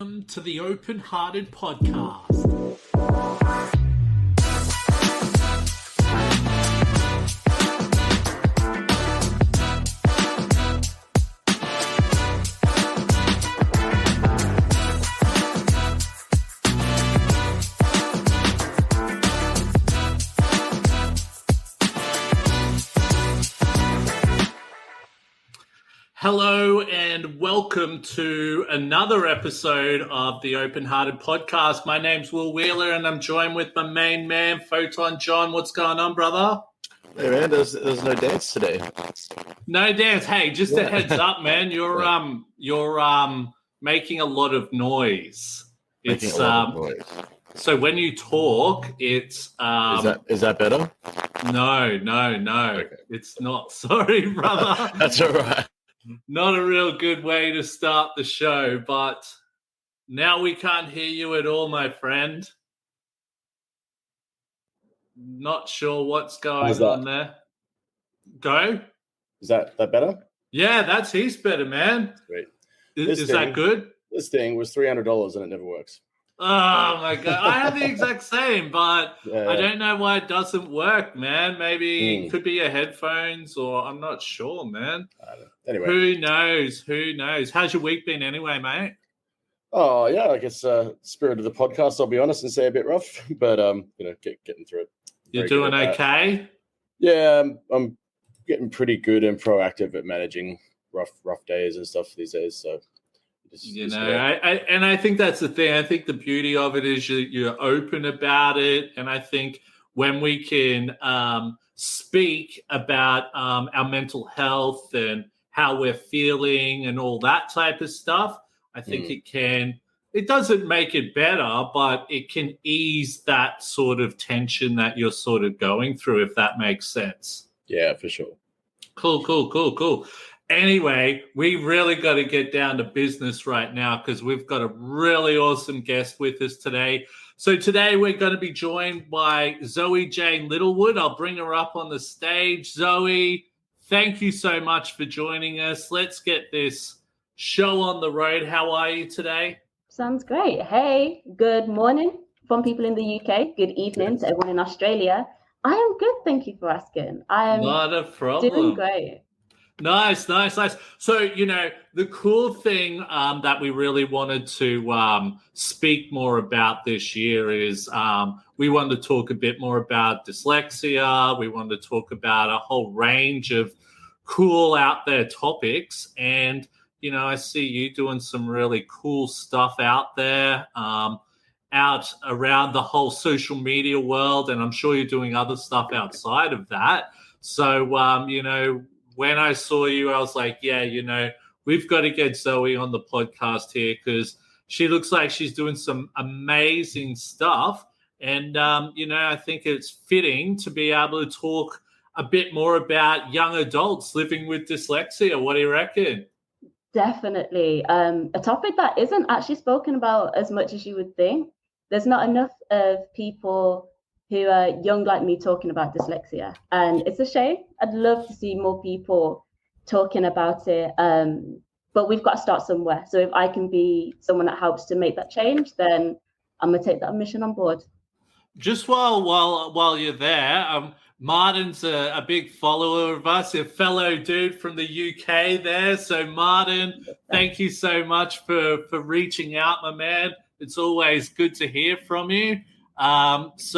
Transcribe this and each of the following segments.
Welcome to the Openhearted Podcast. Hello and welcome to another episode of the Openhearted Podcast. My name's Will Wheeler and I'm joined with my main man, Photon John. What's going on, brother? Hey man, there's no dance today. No dance. Hey, just a heads up, man. You're making a lot of noise. So when you talk, it's is that better? No. Okay. It's not. Sorry, brother. That's all right. Not a real good way to start the show, but now we can't hear you at all, my friend. Not sure what's going on there. Go. Is that better? Yeah, that's heaps better, man. Great. Is that good? This thing was $300 and it never works. Oh, my God. I have the exact same, but I don't know why it doesn't work, man. Maybe it could be your headphones or I'm not sure, man. I don't know. Anyway. Who knows? How's your week been anyway, mate? Oh, yeah, I guess spirit of the podcast, I'll be honest and say a bit rough, but, getting through it. You're doing okay? Yeah, I'm getting pretty good and proactive at managing rough days and stuff these days, so... I think that's the thing. I think the beauty of it is you're open about it. And I think when we can speak about our mental health and how we're feeling and all that type of stuff, I think it doesn't make it better, but it can ease that sort of tension that you're sort of going through, if that makes sense. Yeah, for sure. Cool. Anyway, we really got to get down to business right now because we've got a really awesome guest with us today. So today we're going to be joined by Zoe-Jane Littlewood. I'll bring her up on the stage. Zoe, thank you so much for joining us. Let's get this show on the road. How are you today? Sounds great. Hey, good morning from people in the UK. Good evening to everyone in Australia. I am good. Thank you for asking. I am not a problem. Doing great. Nice. So, the cool thing that we really wanted to speak more about this year is we wanted to talk a bit more about dyslexia. We wanted to talk about a whole range of cool out there topics. And, I see you doing some really cool stuff out there, out around the whole social media world. And I'm sure you're doing other stuff outside of that. So, when I saw you, I was like, we've got to get Zoe on the podcast here because she looks like she's doing some amazing stuff. And, I think it's fitting to be able to talk a bit more about young adults living with dyslexia. What do you reckon? Definitely. A topic that isn't actually spoken about as much as you would think. There's not enough of people who are young like me talking about dyslexia. And it's a shame. I'd love to see more people talking about it. But we've got to start somewhere. So if I can be someone that helps to make that change, then I'm going to take that mission on board. Just while you're there, Martin's a big follower of us, a fellow dude from the UK there. So Martin, thank you so much for reaching out, my man. It's always good to hear from you. It's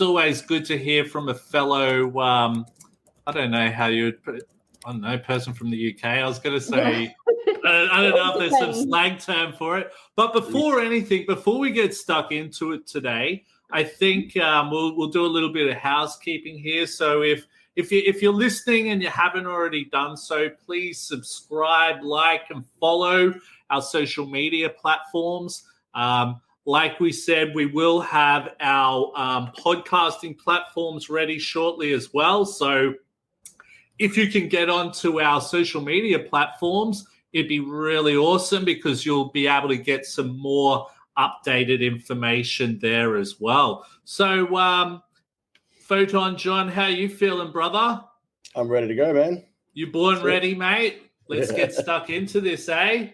always good to hear from a fellow, I don't know how you would put it, I don't know, person from the UK. I was going to say, I don't know if there's some slang term for it. But before we get stuck into it today, I think we'll do a little bit of housekeeping here. So if you're listening and you haven't already done so, please subscribe, like, and follow our social media platforms. Like we said, we will have our podcasting platforms ready shortly as well. So if you can get onto our social media platforms, it'd be really awesome because you'll be able to get some more updated information there as well. So, Photon John, how you feeling, brother? I'm ready to go, man. You born ready, mate? let's get stuck into this, eh?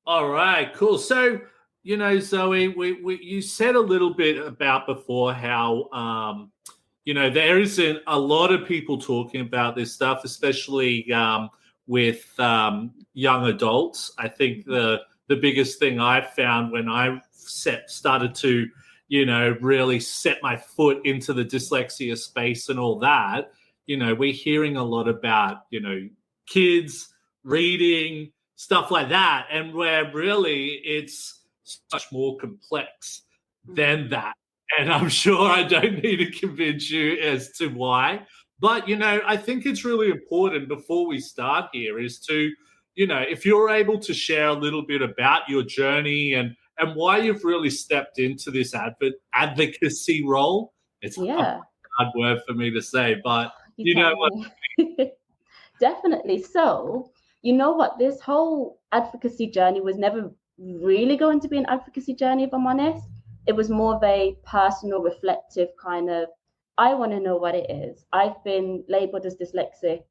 All right, cool. So, Zoe, you said a little bit about before how, there isn't a lot of people talking about this stuff, especially with young adults. I think the biggest thing I've found when I started to, really set my foot into the dyslexia space and all that, we're hearing a lot about, kids reading, stuff like that, and where really it's much more complex than that. And I'm sure I don't need to convince you as to why. But, I think it's really important before we start here is to, if you're able to share a little bit about your journey and why you've really stepped into this advocacy role. It's a hard word for me to say, but you know what? Definitely. So, you know what? This whole advocacy journey was never really going to be an advocacy journey, if I'm honest. It was more of a personal, reflective kind of, I want to know what it is. I've been labeled as dyslexic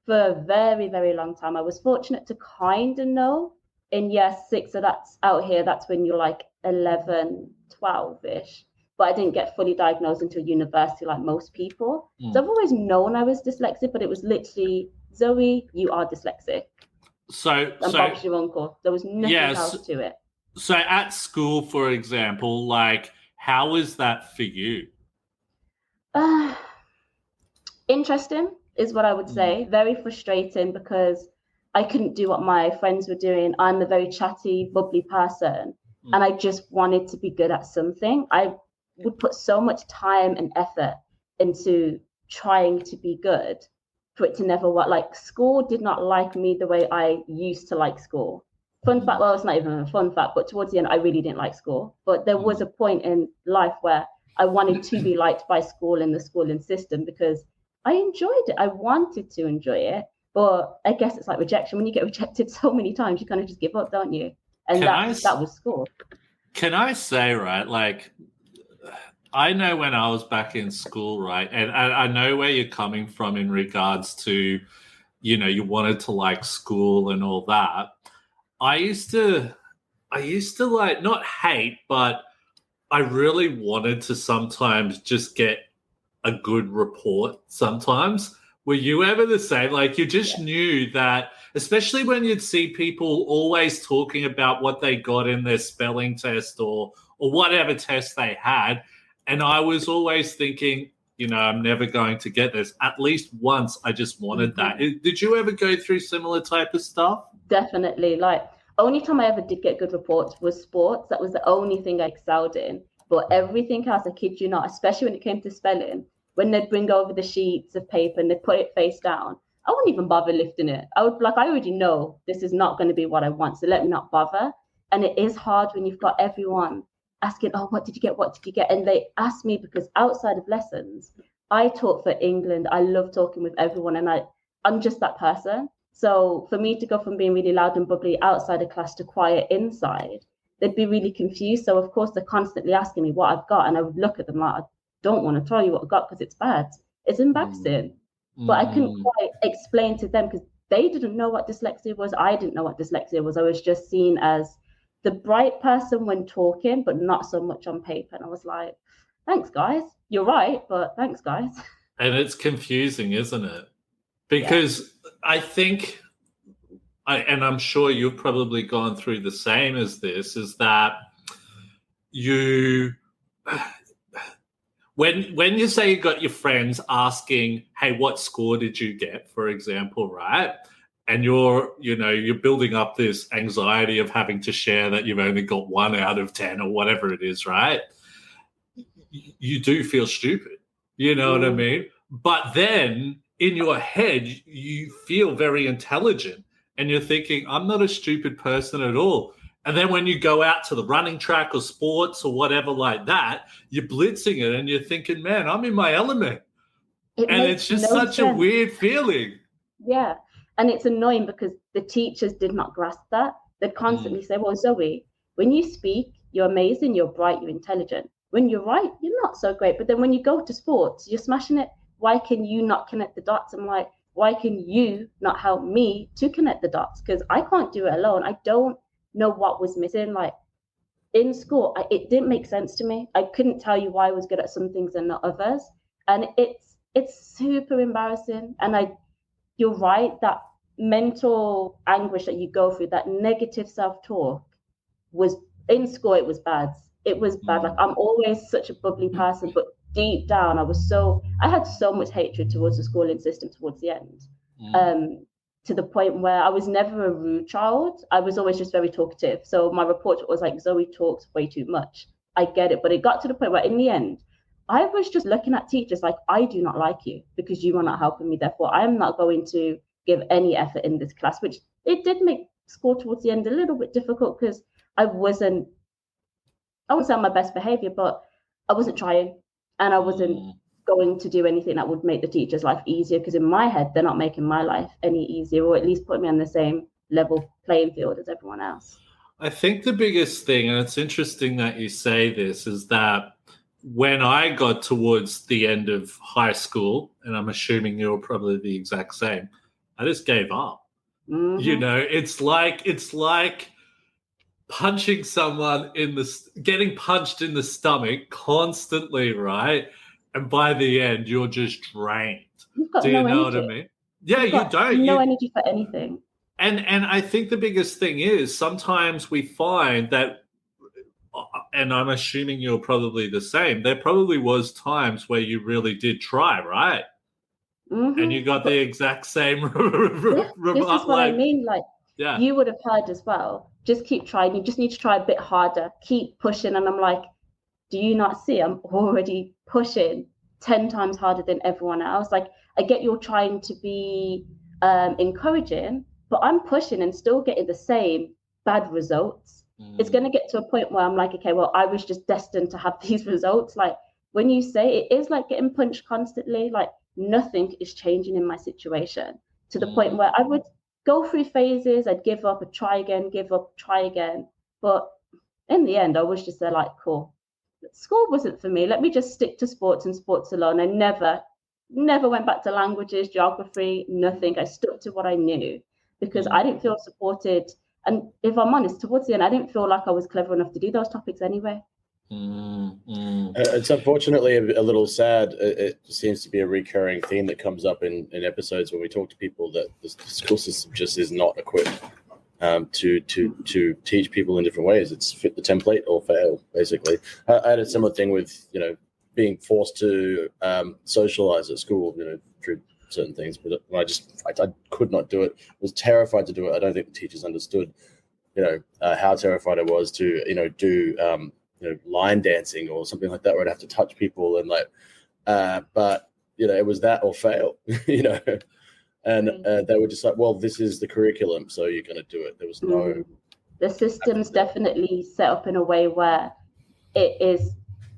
for a very, very long time. I was fortunate to kind of know in year 6. So that's out here. That's when you're like 11, 12-ish. But I didn't get fully diagnosed until university like most people. So I've always known I was dyslexic, but it was literally, Zoe, you are dyslexic. And Bob's your uncle. There was nothing else to it. So at school, for example, like, how is that for you? Interesting is what I would say. Very frustrating because I couldn't do what my friends were doing. I'm a very chatty, bubbly person, and I just wanted to be good at something. I would put so much time and effort into trying to be good for it to never work. Like, school did not like me the way I used to like school. Fun fact, well, it's not even a fun fact, but towards the end, I really didn't like school. But there was a point in life where I wanted to be liked by school and the schooling system because I enjoyed it. I wanted to enjoy it. But I guess it's like rejection. When you get rejected so many times, you kind of just give up, don't you? And that was school. Can I say, right, like, I know when I was back in school, right, and I know where you're coming from in regards to, you wanted to like school and all that. I used to like not hate, but I really wanted to sometimes just get a good report sometimes. Were you ever the same? Like, you just knew that, especially when you'd see people always talking about what they got in their spelling test or whatever test they had. And I was always thinking, I'm never going to get this. At least once I just wanted that. Did you ever go through similar type of stuff? Definitely. Like, only time I ever did get good reports was sports. That was the only thing I excelled in. But everything else, I kid you not, especially when it came to spelling, when they'd bring over the sheets of paper and they'd put it face down, I wouldn't even bother lifting it. I would I already know this is not going to be what I want, so let me not bother. And it is hard when you've got everyone asking, oh, what did you get? What did you get? And they ask me because outside of lessons, I taught for England. I love talking with everyone, and I'm just that person. So for me to go from being really loud and bubbly outside of class to quiet inside, they'd be really confused. So of course they're constantly asking me what I've got, and I would look at them like, I don't want to tell you what I've got because it's bad. It's embarrassing. But I couldn't quite explain to them because they didn't know what dyslexia was. I didn't know what dyslexia was. I was just seen as the bright person when talking, but not so much on paper. And I was like, thanks, guys. You're right, but thanks, guys. And it's confusing, isn't it? Because I think, and I'm sure you've probably gone through the same as this, is that when you say you got your friends asking, hey, what score did you get, for example, right? And you're building up this anxiety of having to share that you've only got 1 out of 10 or whatever it is, right? You do feel stupid. You know what I mean? But then in your head, you feel very intelligent and you're thinking, I'm not a stupid person at all. And then when you go out to the running track or sports or whatever like that, you're blitzing it and you're thinking, man, I'm in my element. And it's just such a weird feeling. Yeah. And it's annoying because the teachers did not grasp that. They'd constantly say, well, Zoe, when you speak, you're amazing, you're bright, you're intelligent. When you're right, you're not so great. But then when you go to sports, you're smashing it. Why can you not connect the dots? I'm like, why can you not help me to connect the dots? Because I can't do it alone. I don't know what was missing. Like in school, it didn't make sense to me. I couldn't tell you why I was good at some things and not others. And it's super embarrassing. And you're right, that mental anguish that you go through, that negative self-talk was in school, it was bad. It was bad. Like I'm always such a bubbly person, but deep down I had so much hatred towards the schooling system towards the end. To the point where I was never a rude child. I was always just very talkative. So my report was like, Zoe talks way too much. I get it. But it got to the point where in the end, I was just looking at teachers like, I do not like you because you are not helping me. Therefore, I am not going to give any effort in this class, which it did make school towards the end a little bit difficult because I wouldn't say on my best behavior, but I wasn't trying and I wasn't going to do anything that would make the teacher's life easier, because in my head, they're not making my life any easier, or at least put me on the same level playing field as everyone else. I think the biggest thing, and it's interesting that you say this, is that when I got towards the end of high school, and I'm assuming you're probably the exact same, I just gave up. You know, it's like punching someone getting punched in the stomach constantly, right? And by the end, you're just drained. Do you know what I mean? Yeah, you don't. No energy for anything. And I think the biggest thing is sometimes we find that, and I'm assuming you're probably the same, there probably was times where you really did try, right? And you got the exact same This is what I mean. Like, you would have heard as well. Just keep trying. You just need to try a bit harder. Keep pushing. And I'm like, do you not see I'm already pushing 10 times harder than everyone else? Like, I get you're trying to be encouraging, but I'm pushing and still getting the same bad results. It's going to get to a point where I'm like, okay, well, I was just destined to have these results. Like, when you say it is like getting punched constantly, like nothing is changing in my situation, to the point where I would go through phases. I'd give up, I'd try again, give up, try again. But in the end, I was just there like, cool, school wasn't for me. Let me just stick to sports and sports alone. I never went back to languages, geography, nothing. I stuck to what I knew because I didn't feel supported. And if I'm honest, towards the end, I didn't feel like I was clever enough to do those topics anyway. It's unfortunately a little sad. It seems to be a recurring theme that comes up in episodes when we talk to people, that the school system just is not equipped to teach people in different ways. It's fit the template or fail, basically. I had a similar thing with, being forced to socialize at school, through certain things, but I could not do it. I was terrified to do it. I don't think the teachers understood, how terrified I was to, do line dancing or something like that, where I'd have to touch people and but it was that or fail, and they were just like, well, this is the curriculum, so you're going to do it. There was no. The system's definitely set up in a way where it is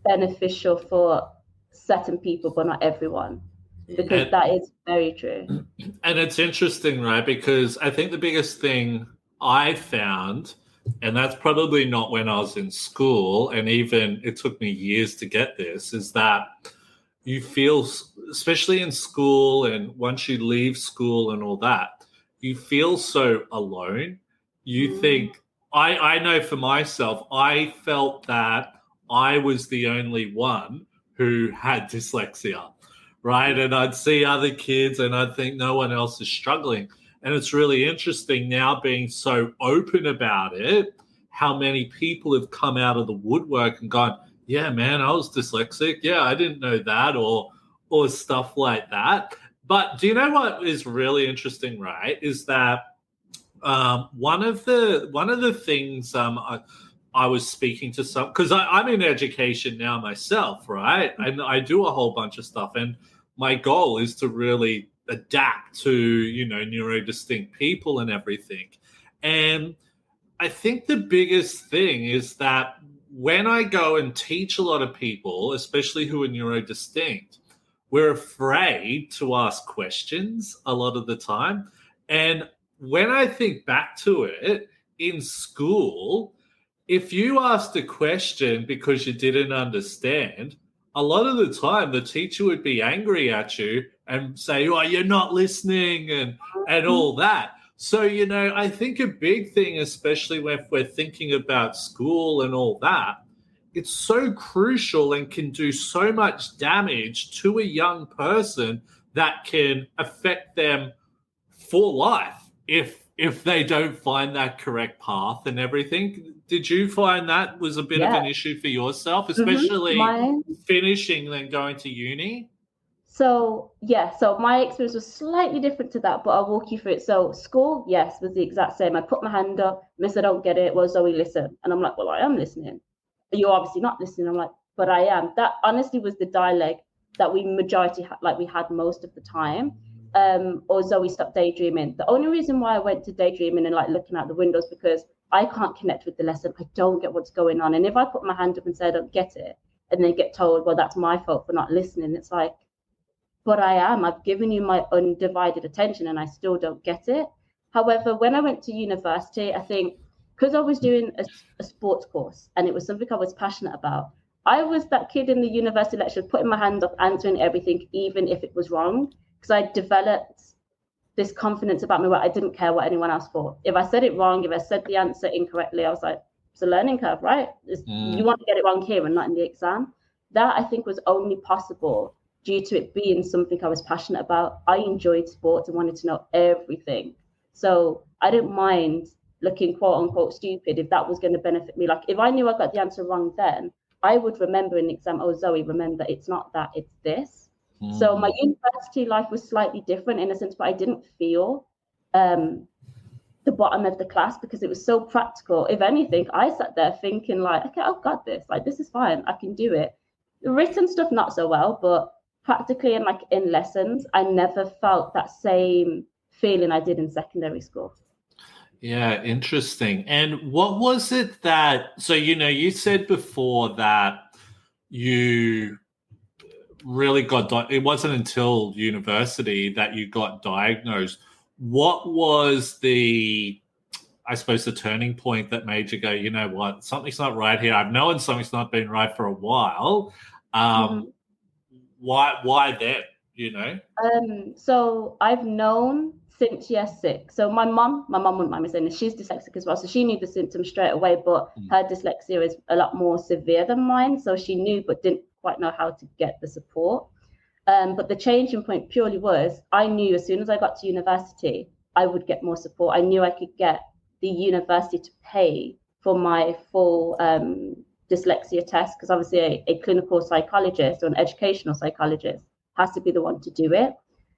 beneficial for certain people, but not everyone, because that is very true. And it's interesting, right? Because I think the biggest thing I found, and that's probably not when I was in school, and even it took me years to get this, is that you feel, especially in school and once you leave school and all that, you feel so alone. You think, I know for myself, I felt that I was the only one who had dyslexia, right? And I'd see other kids and I'd think no one else is struggling. And it's really interesting now, being so open about it, how many people have come out of the woodwork and gone, yeah, man, I was dyslexic. Yeah, I didn't know that, or stuff like that. But do you know what is really interesting, right, is that one of the things I was speaking to some, because I'm in education now myself, right? And I do a whole bunch of stuff. And my goal is to really adapt to, neurodistinct people and everything. And I think the biggest thing is that when I go and teach a lot of people, especially who are neurodistinct, we're afraid to ask questions a lot of the time. And when I think back to it, in school, if you asked a question because you didn't understand, a lot of the time the teacher would be angry at you and say, oh, you're not listening and all that. So, you know, I think a big thing, especially when we're thinking about school and all that, it's so crucial and can do so much damage to a young person that can affect them for life if they don't find that correct path and everything. Did you find that was a bit of an issue for yourself, especially finishing then going to uni? So my experience was slightly different to that, but I'll walk you through it. So school, yes, was the exact same. I put my hand up, miss, I don't get it. Well, Zoe, listen. And I'm like, well, I am listening. You're obviously not listening. I'm like, but I am. That honestly was the dialogue that we had most of the time. Or Zoe, stop daydreaming. The only reason why I went to daydreaming and like looking out the windows because I can't connect with the lesson. I don't get what's going on. And if I put my hand up and say I don't get it, and then get told, well, that's my fault for not listening, it's like, but I am. I've given you my undivided attention and I still don't get it. However, when I went to university, I think because I was doing a sports course and it was something I was passionate about, I was that kid in the university lecture putting my hand up, answering everything, even if it was wrong, because I developed this confidence about me where I didn't care what anyone else thought. If I said it wrong, if I said the answer incorrectly, I was like, it's a learning curve, right? You want to get it wrong here and not in the exam. That I think was only possible due to it being something I was passionate about. I enjoyed sports and wanted to know everything. So I didn't mind looking quote unquote stupid if that was going to benefit me. Like if I knew I got the answer wrong then, I would remember in the exam, oh, Zoe, remember, it's not that, it's this. So my university life was slightly different in a sense, but I didn't feel the bottom of the class because it was so practical. If anything, I sat there thinking like, okay, I've got this. Like, this is fine. I can do it. The written stuff, not so well, but practically and like in lessons, I never felt that same feeling I did in secondary school. Yeah, interesting. And what was it that, so, you know, you said before that you really it wasn't until university that you got diagnosed. What was the turning point that made you go, you know what, something's not right here. I've known something's not been right for a while. Why then, you know? So I've known since year 6. So my mum wouldn't mind me saying this, she's dyslexic as well. So she knew the symptoms straight away, but her dyslexia is a lot more severe than mine. So she knew, but didn't quite know how to get the support. But the changing point purely was, I knew as soon as I got to university, I would get more support. I knew I could get the university to pay for my full dyslexia test, because obviously a clinical psychologist or an educational psychologist has to be the one to do it.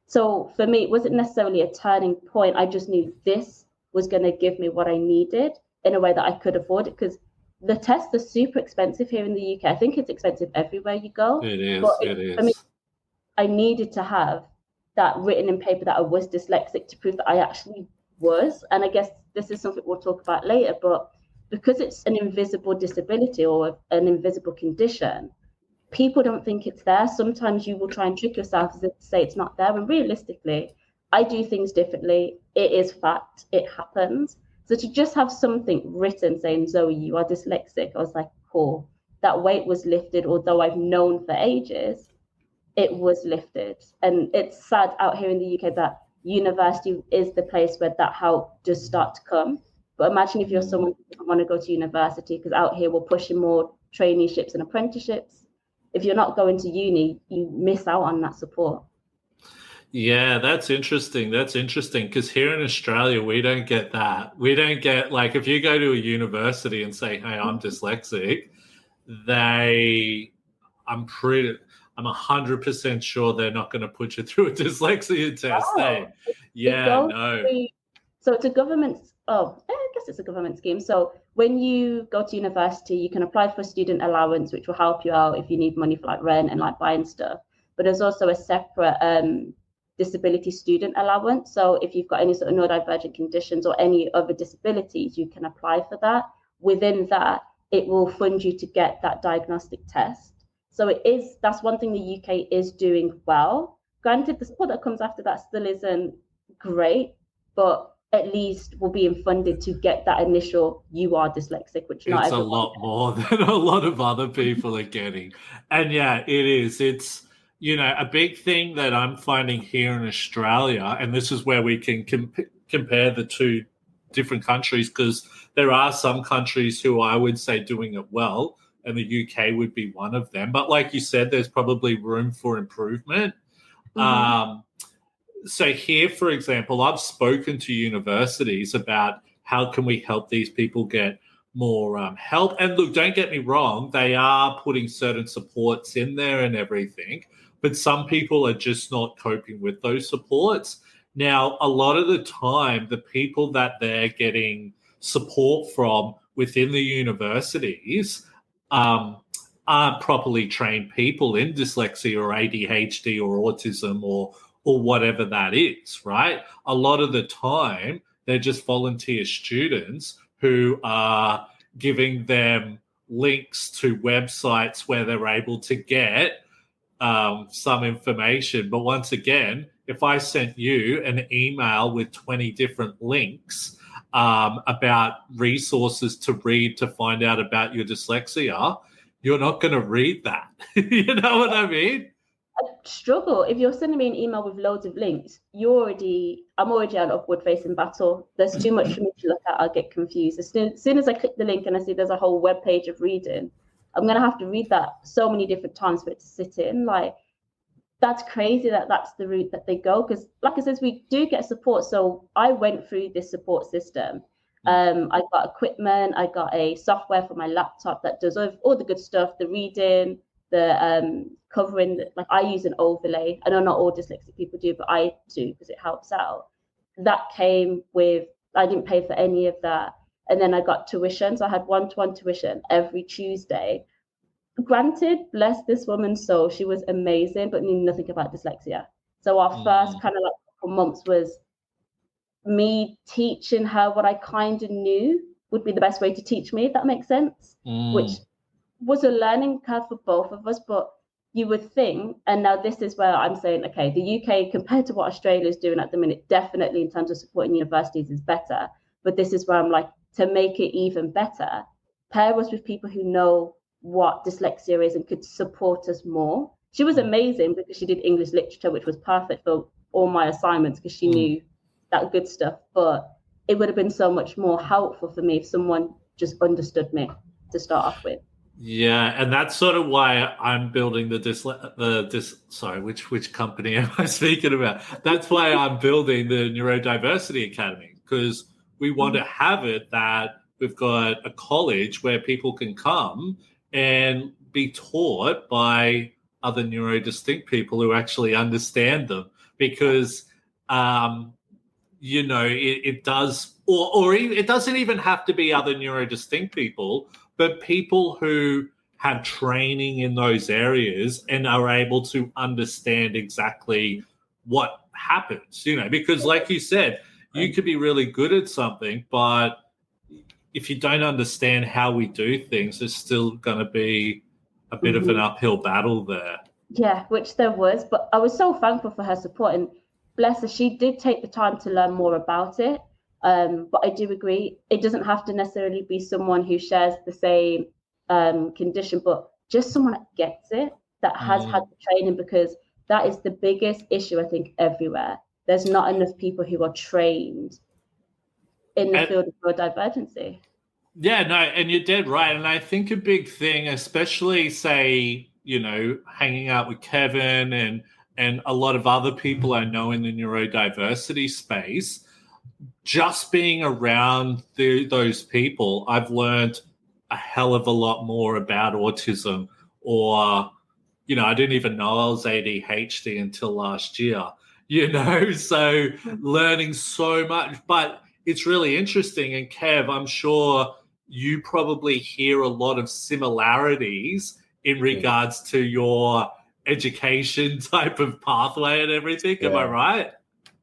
So for me, it wasn't necessarily a turning point. I just knew this was going to give me what I needed in a way that I could afford it, because the tests are super expensive here in the UK. I think it's expensive everywhere you go. It is. For me, I needed to have that written in paper that I was dyslexic to prove that I actually was. And I guess this is something we'll talk about later, but because it's an invisible disability or an invisible condition, people don't think it's there. Sometimes you will try and trick yourself to say it's not there. And realistically, I do things differently. It is fact. It happens. So to just have something written saying, Zoe, you are dyslexic, I was like, cool. That weight was lifted, although I've known for ages, it was lifted. And it's sad out here in the UK that university is the place where that help does start to come. But imagine if you're someone who doesn't want to go to university, because out here we're pushing more traineeships and apprenticeships. If you're not going to uni, you miss out on that support. Yeah, that's interesting. Because here in Australia, we don't get that. We don't get, like, if you go to a university and say, hey, I'm dyslexic, I'm 100% sure they're not going to put you through a dyslexia test. So it's a government, I guess it's a government scheme. So when you go to university, you can apply for student allowance, which will help you out if you need money for like rent and like buying stuff. But there's also a separate disability student allowance. So if you've got any sort of neurodivergent conditions or any other disabilities, you can apply for that. Within that, it will fund you to get that diagnostic test. So that's one thing the UK is doing well. Granted, the support that comes after that still isn't great, but at least were being funded to get that initial "you are dyslexic," which not it's a everyone lot gets. more than a lot of other people are getting. And yeah, it is. It's, a big thing that I'm finding here in Australia, and this is where we can compare the two different countries, because there are some countries who I would say doing it well, and the UK would be one of them. But like you said, there's probably room for improvement. Mm-hmm. So here, for example, I've spoken to universities about how can we help these people get more help. And look, don't get me wrong, they are putting certain supports in there and everything, but some people are just not coping with those supports. Now, a lot of the time, the people that they're getting support from within the universities aren't properly trained people in dyslexia or ADHD or autism or whatever that is, right? A lot of the time, they're just volunteer students who are giving them links to websites where they're able to get some information. But once again, if I sent you an email with 20 different links about resources to read to find out about your dyslexia, you're not going to read that. You know what I mean? I struggle. If you're sending me an email with loads of links, I'm already an upward facing battle. There's too much for me to look at. I'll get confused. As soon as I click the link and I see there's a whole web page of reading, I'm going to have to read that so many different times for it to sit in. Like, that's crazy that that's the route that they go. Because like I said, we do get support. So I went through this support system. I got equipment. I got a software for my laptop that does all the good stuff, the reading, the covering. Like, I use an overlay. I know not all dyslexic people do, but I do because it helps out. That came with, I didn't pay for any of that. And then I got tuition. So I had one-to-one tuition every Tuesday. Granted, bless this woman's soul, she was amazing, but knew nothing about dyslexia. So our first kind of like couple months was me teaching her what I kind of knew would be the best way to teach me, if that makes sense, which was a learning curve for both of us. But you would think, and now this is where I'm saying, okay, the UK compared to what Australia is doing at the minute, definitely in terms of supporting universities is better. But this is where I'm like, to make it even better, pair us with people who know what dyslexia is and could support us more. She was amazing because she did English literature, which was perfect for all my assignments because she knew that good stuff. But it would have been so much more helpful for me if someone just understood me to start off with. Yeah, and that's sort of why I'm building which company am I speaking about? That's why I'm building the Neurodiversity Academy, because we want to have it that we've got a college where people can come and be taught by other neurodistinct people who actually understand them, because it does, or it doesn't even have to be other neurodistinct people, but people who have training in those areas and are able to understand exactly what happens, because like you said, you could be really good at something, but if you don't understand how we do things, there's still going to be a bit of an uphill battle there. Yeah, which there was, but I was so thankful for her support, and bless her, she did take the time to learn more about it. But I do agree, it doesn't have to necessarily be someone who shares the same condition, but just someone that gets it, that has had the training, because that is the biggest issue, I think, everywhere. There's not enough people who are trained in the field of neurodivergency. Yeah, no, and you're dead right. And I think a big thing, especially, say, hanging out with Kevin and a lot of other people I know in the neurodiversity space, just being around those people, I've learned a hell of a lot more about autism, or, I didn't even know I was ADHD until last year, so learning so much. But it's really interesting. And Kev, I'm sure you probably hear a lot of similarities in regards to your education type of pathway and everything. Am I right?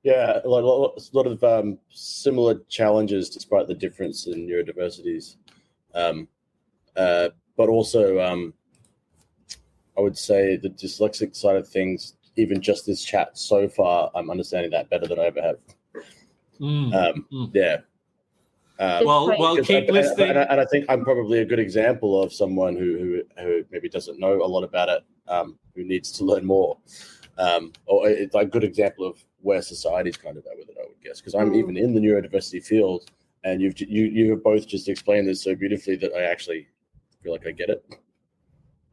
Yeah, a lot of similar challenges despite the difference in neurodiversities. But also, I would say the dyslexic side of things, even just this chat so far, I'm understanding that better than I ever have. Yeah. Keep listening. And I think I'm probably a good example of someone who maybe doesn't know a lot about it, who needs to learn more. Or it's a good example of where society's kind of at with it, I would guess, because I'm even in the neurodiversity field, and you've both just explained this so beautifully that I actually feel like I get it.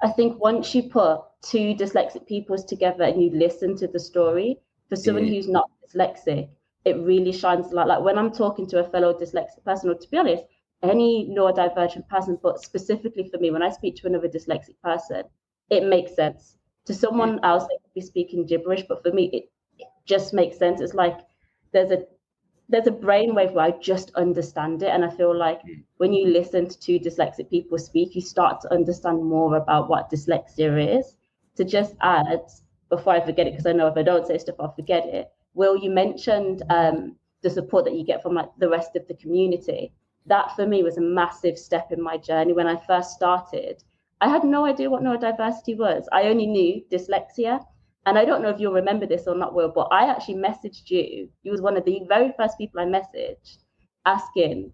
I think once you put two dyslexic peoples together and you listen to the story, for someone who's not dyslexic, it really shines a light. Like when I'm talking to a fellow dyslexic person, or to be honest, any neurodivergent person, but specifically for me, when I speak to another dyslexic person, it makes sense. To someone else, they could be speaking gibberish, but for me, it just makes sense. It's like there's a brainwave where I just understand it. And I feel like when you listen to two dyslexic people speak, you start to understand more about what dyslexia is. To just add, before I forget it, because I know if I don't say stuff, I'll forget it. Will, you mentioned the support that you get from like the rest of the community. That for me was a massive step in my journey. When I first started, I had no idea what neurodiversity was. I only knew dyslexia. And I don't know if you'll remember this or not, Will, but I actually messaged you. You was one of the very first people I messaged asking,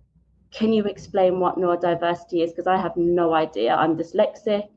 can you explain what neurodiversity is? Because I have no idea. I'm dyslexic.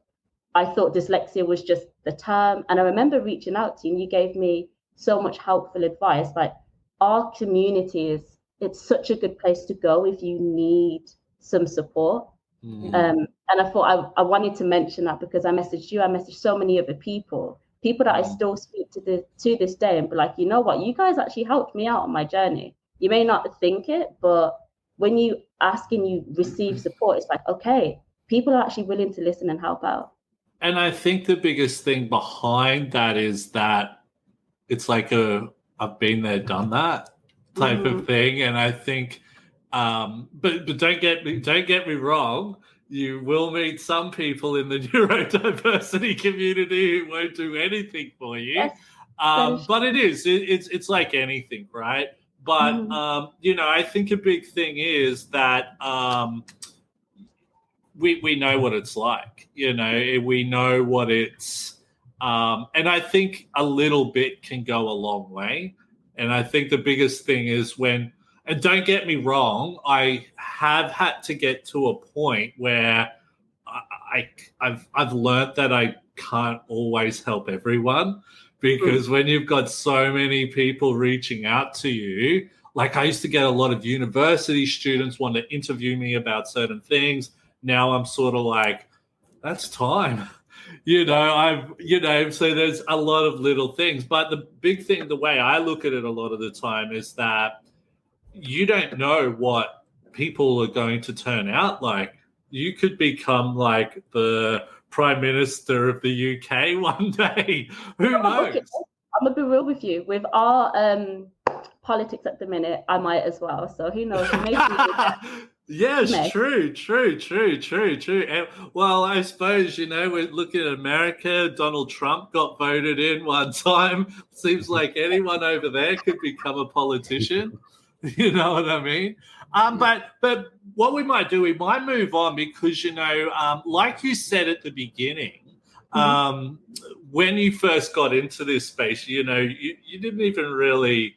I thought dyslexia was just the term. And I remember reaching out to you and you gave me so much helpful advice. Like our community it's such a good place to go if you need some support. And I thought I wanted to mention that because I messaged you, I messaged so many other people that I still speak to this day and be like, you know what, you guys actually helped me out on my journey. You may not think it, but when you ask and you receive support, it's like, okay, people are actually willing to listen and help out. And I think the biggest thing behind that is that it's like I've been there, done that type of thing. And I think, but don't get me wrong. You will meet some people in the neurodiversity community who won't do anything for you. Yes, but it's like anything, right? But, I think a big thing is that we know what it's like, we know what it's, and I think a little bit can go a long way. And I think the biggest thing is and don't get me wrong, I have had to get to a point where I've learned that I can't always help everyone, because when you've got so many people reaching out to you, like I used to get a lot of university students want to interview me about certain things. Now I'm sort of like, that's time. So there's a lot of little things. But the big thing, the way I look at it a lot of the time is that you don't know what people are going to turn out like. You could become like the Prime Minister of the UK one day. Who knows? Okay. I'm going to be real with you. With our politics at the minute, I might as well. So who knows? Yes, true. And, well, I suppose, we're looking at America. Donald Trump got voted in one time. Seems like anyone over there could become a politician. You know what I mean? But what we might do, we might move on because, like you said at the beginning, when you first got into this space, you didn't even really,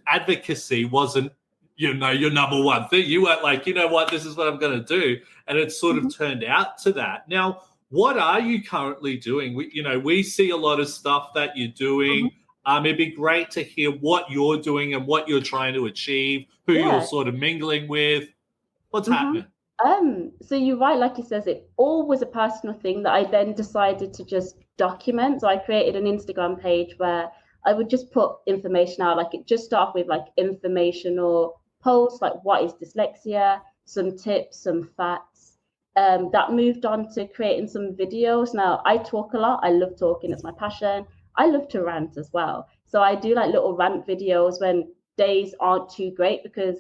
advocacy wasn't, your number one thing. You weren't like, you know what, this is what I'm going to do. And it sort of turned out to that. Now, what are you currently doing? We see a lot of stuff that you're doing. It'd be great to hear what you're doing and what you're trying to achieve, who you're sort of mingling with. What's happening? So you're right, like you says, it all was a personal thing that I then decided to just document. So I created an Instagram page where I would just put information out. Like it just started with like informational posts, like what is dyslexia, some tips, some facts. That moved on to creating some videos. Now I talk a lot. I love talking. It's my passion. I love to rant as well. So I do like little rant videos when days aren't too great, because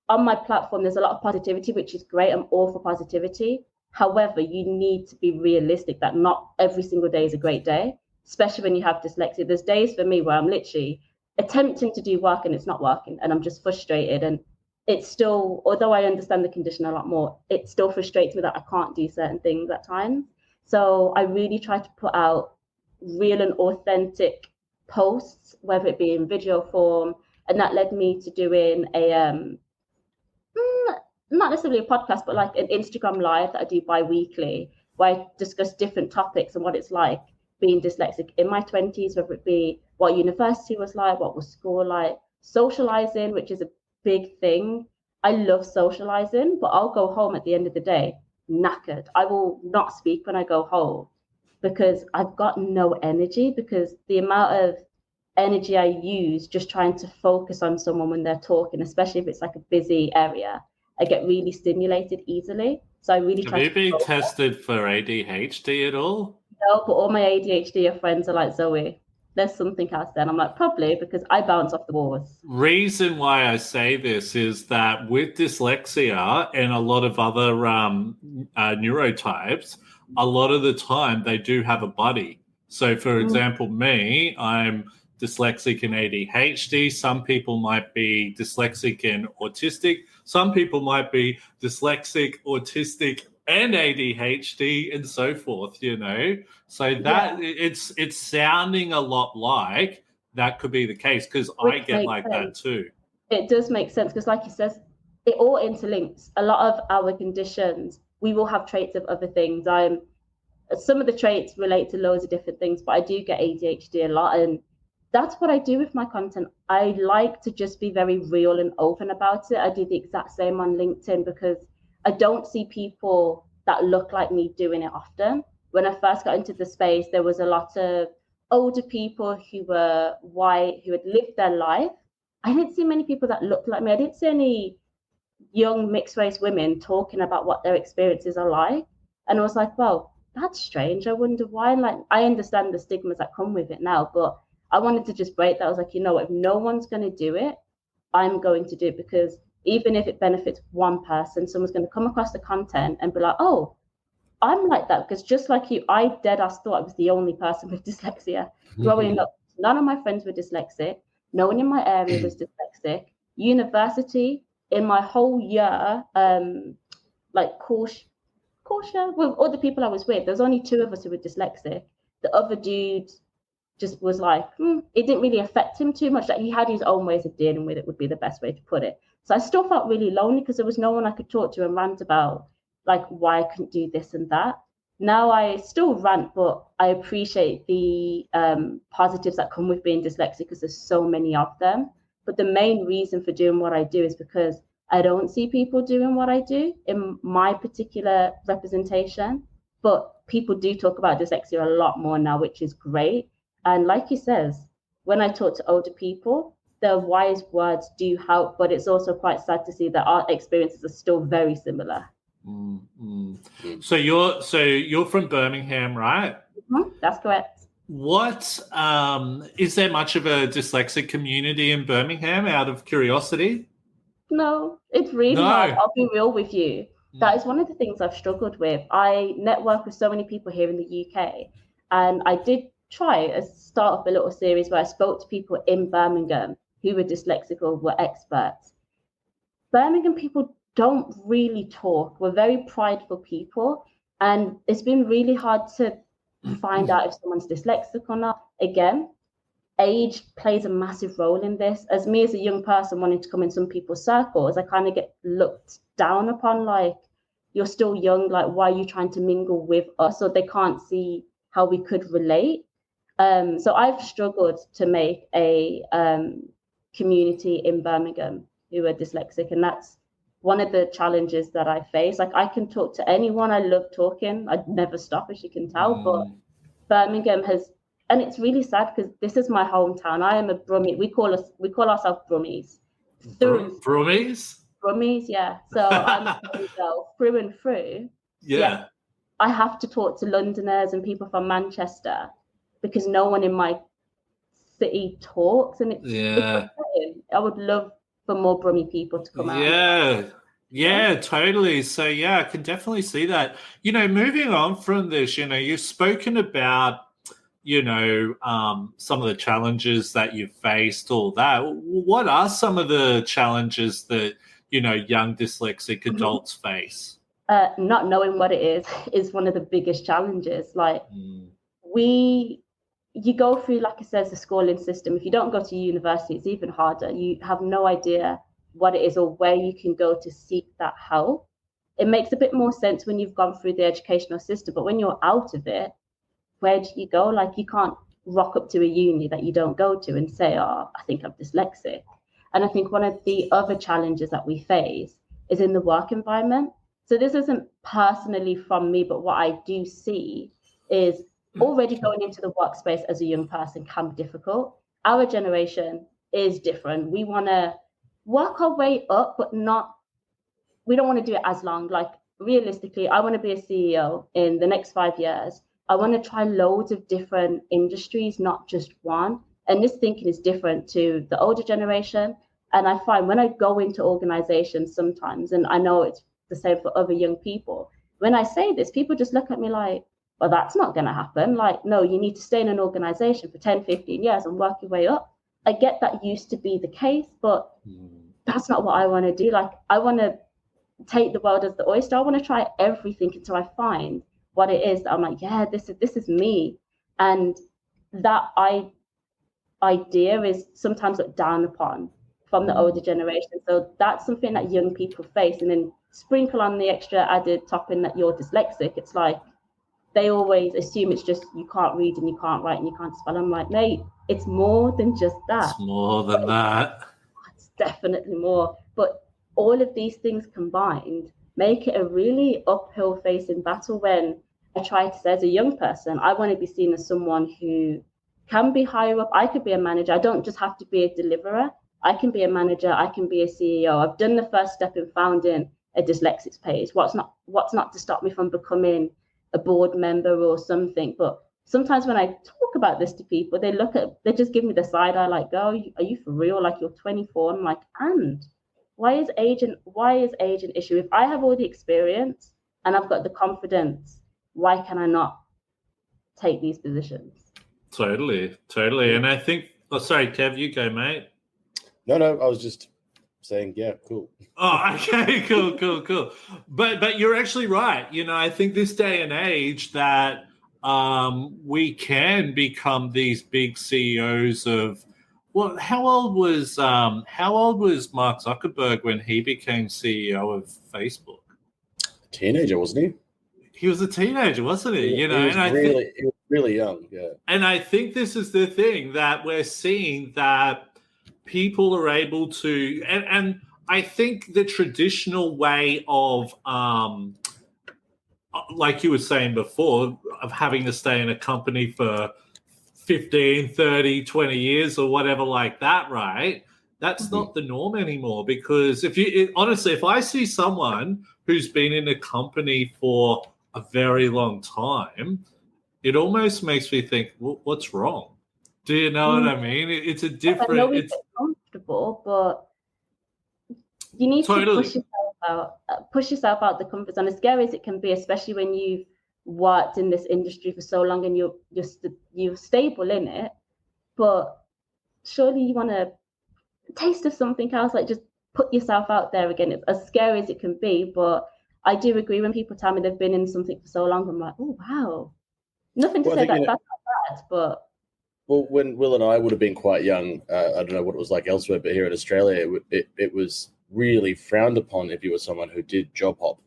on my platform, there's a lot of positivity, which is great. I'm all for positivity. However, you need to be realistic that not every single day is a great day, especially when you have dyslexia. There's days for me where I'm literally attempting to do work and it's not working and I'm just frustrated. And it's still, although I understand the condition a lot more, it still frustrates me that I can't do certain things at times. So I really try to put out real and authentic posts, whether it be in video form, And that led me to doing not necessarily a podcast, but like an Instagram live that I do bi-weekly, where I discuss different topics and what it's like being dyslexic in my 20s, whether it be what university was like, what was school like, socializing, which is a big thing. I love socializing, but I'll go home at the end of the day knackered. I will not speak when I go home because I've got no energy, because the amount of energy I use just trying to focus on someone when they're talking, especially if it's like a busy area, I get really stimulated easily. So I really try to. Have you been tested for ADHD at all? No, but all my ADHD friends are like, Zoe, there's something else there. And I'm like, probably, because I bounce off the walls. Reason why I say this is that with dyslexia and a lot of other neurotypes, a lot of the time they do have a buddy. So, for example, me, I'm dyslexic and ADHD. Some people might be dyslexic and autistic. Some people might be dyslexic, autistic, and ADHD, and so forth, you know. So that it's sounding a lot like that could be the case, because I get like that too. It does make sense, because like he says, it all interlinks. A lot of our conditions, we will have traits of other things. Some of the traits relate to loads of different things, but I do get ADHD a lot, and that's what I do with my content. I like to just be very real and open about it. I do the exact same on LinkedIn because I don't see people that look like me doing it often. When I first got into the space, there was a lot of older people who were white, who had lived their life. I didn't see many people that looked like me. I didn't see any young mixed race women talking about what their experiences are like. And I was like, well, that's strange. I wonder why. Like, I understand the stigmas that come with it now, but I wanted to just break that. I was like, you know what, if no one's going to do it, I'm going to do it, because even if it benefits one person, someone's going to come across the content and be like, oh, I'm like that. Because just like you, I dead ass thought I was the only person with dyslexia. Growing up, none of my friends were dyslexic. No one in my area was dyslexic. University, in my whole year, like Korsha, with all the people I was with, there's only 2 of us who were dyslexic. The other dude just was like, it didn't really affect him too much. Like, he had his own ways of dealing with it, would be the best way to put it. So I still felt really lonely because there was no one I could talk to and rant about, like, why I couldn't do this and that. Now I still rant, but I appreciate the positives that come with being dyslexic, because there's so many of them. But the main reason for doing what I do is because I don't see people doing what I do in my particular representation. But people do talk about dyslexia a lot more now, which is great. And like he says, when I talk to older people, the wise words do help, but it's also quite sad to see that our experiences are still very similar. So you're from Birmingham, right? That's correct. What is there much of a dyslexic community in Birmingham, out of curiosity? No, it's really hard. I'll be real with you. That is one of the things I've struggled with. I network with so many people here in the UK, and I did try to start up a little series where I spoke to people in Birmingham who were dyslexic or were experts. Birmingham people don't really talk. We're very prideful people, and it's been really hard to find out if someone's dyslexic or not. Again, age plays a massive role in this. As me as a young person wanting to come in some people's circles, I kind of get looked down upon, like, you're still young, like, why are you trying to mingle with us? Or they can't see how we could relate. So I've struggled to make a community in Birmingham who are dyslexic, and that's one of the challenges that I face. Like, I can talk to anyone. I love talking. I'd never stop, as you can tell. But Birmingham has, and it's really sad because this is my hometown. I am a Brummie. We call ourselves Brummies. Brummies? Brummies, yeah. So I'm a Brummie girl through and through. Yeah. I have to talk to Londoners and people from Manchester because no one in my city talks, and it's upsetting. I would love for more Brummie people to come out. Yeah, totally. So yeah, I can definitely see that. You know, moving on from this, you know, you've spoken about, you know, some of the challenges that you've faced, all that. What are some of the challenges that, you know, young dyslexic adults face? Not knowing what it is one of the biggest challenges. Like, we you go through, like I said, the schooling system. If you don't go to university, it's even harder. You have no idea what it is or where you can go to seek that help. It makes a bit more sense when you've gone through the educational system, but when you're out of it, where do you go? Like, you can't rock up to a uni that you don't go to and say, oh, I think I'm dyslexic. And I think one of the other challenges that we face is in the work environment. So this isn't personally from me, but what I do see is already going into the workspace as a young person can be difficult. Our generation is different. We want to work our way up, but we don't want to do it as long. Like, realistically, I want to be a CEO in the next 5 years. I want to try loads of different industries, not just one. And this thinking is different to the older generation. And I find when I go into organizations sometimes, and I know it's the same for other young people, when I say this, people just look at me like, well, that's not going to happen. Like, no, you need to stay in an organization for 10, 15 years and work your way up. I get that used to be the case, but that's not what I want to do. Like, I want to take the world as the oyster. I want to try everything until I find what it is that I'm like, yeah, this is me. And that idea is sometimes looked down upon from the older generation. So that's something that young people face. And then sprinkle on the extra added topping that you're dyslexic. It's like, they always assume it's just you can't read and you can't write and you can't spell. I'm like, mate, it's more than just that. It's more than that. It's definitely more. But all of these things combined make it a really uphill facing battle when I try to say, as a young person, I want to be seen as someone who can be higher up. I could be a manager. I don't just have to be a deliverer. I can be a manager. I can be a CEO. I've done the first step in founding a dyslexics page. What's not to stop me from becoming a board member or something? But sometimes when I talk about this to people, they just give me the side eye, like, "Oh, are you for real? Like, you're 24." I'm like, and why is age an issue? If I have all the experience and I've got the confidence, why can I not take these positions? Totally. And I think, sorry, Kev, you go, mate. No, I was just saying, yeah, cool. Oh, okay, cool. But you're actually right. I think this day and age that we can become these big CEOs of. Well, how old was Mark Zuckerberg when he became CEO of Facebook? Teenager, wasn't he? He was a teenager, wasn't he? He was really young, yeah. And I think this is the thing that we're seeing, that people are able to, and I think the traditional way of, like you were saying before, of having to stay in a company for 15, 30, 20 years or whatever like that, right? That's not the norm anymore. Because honestly, if I see someone who's been in a company for a very long time, it almost makes me think, well, what's wrong? Do you know what I mean? It's a different. I know it's comfortable, but you need to push yourself out the comfort zone. As scary as it can be, especially when you've worked in this industry for so long and you're stable in it. But surely you want a taste of something else. Like, just put yourself out there again. It's as scary as it can be, but I do agree when people tell me they've been in something for so long. I'm like, oh wow, nothing to say that's not bad, but. Well, when Will and I would have been quite young, I don't know what it was like elsewhere, but here in Australia, it was really frowned upon if you were someone who did job hop.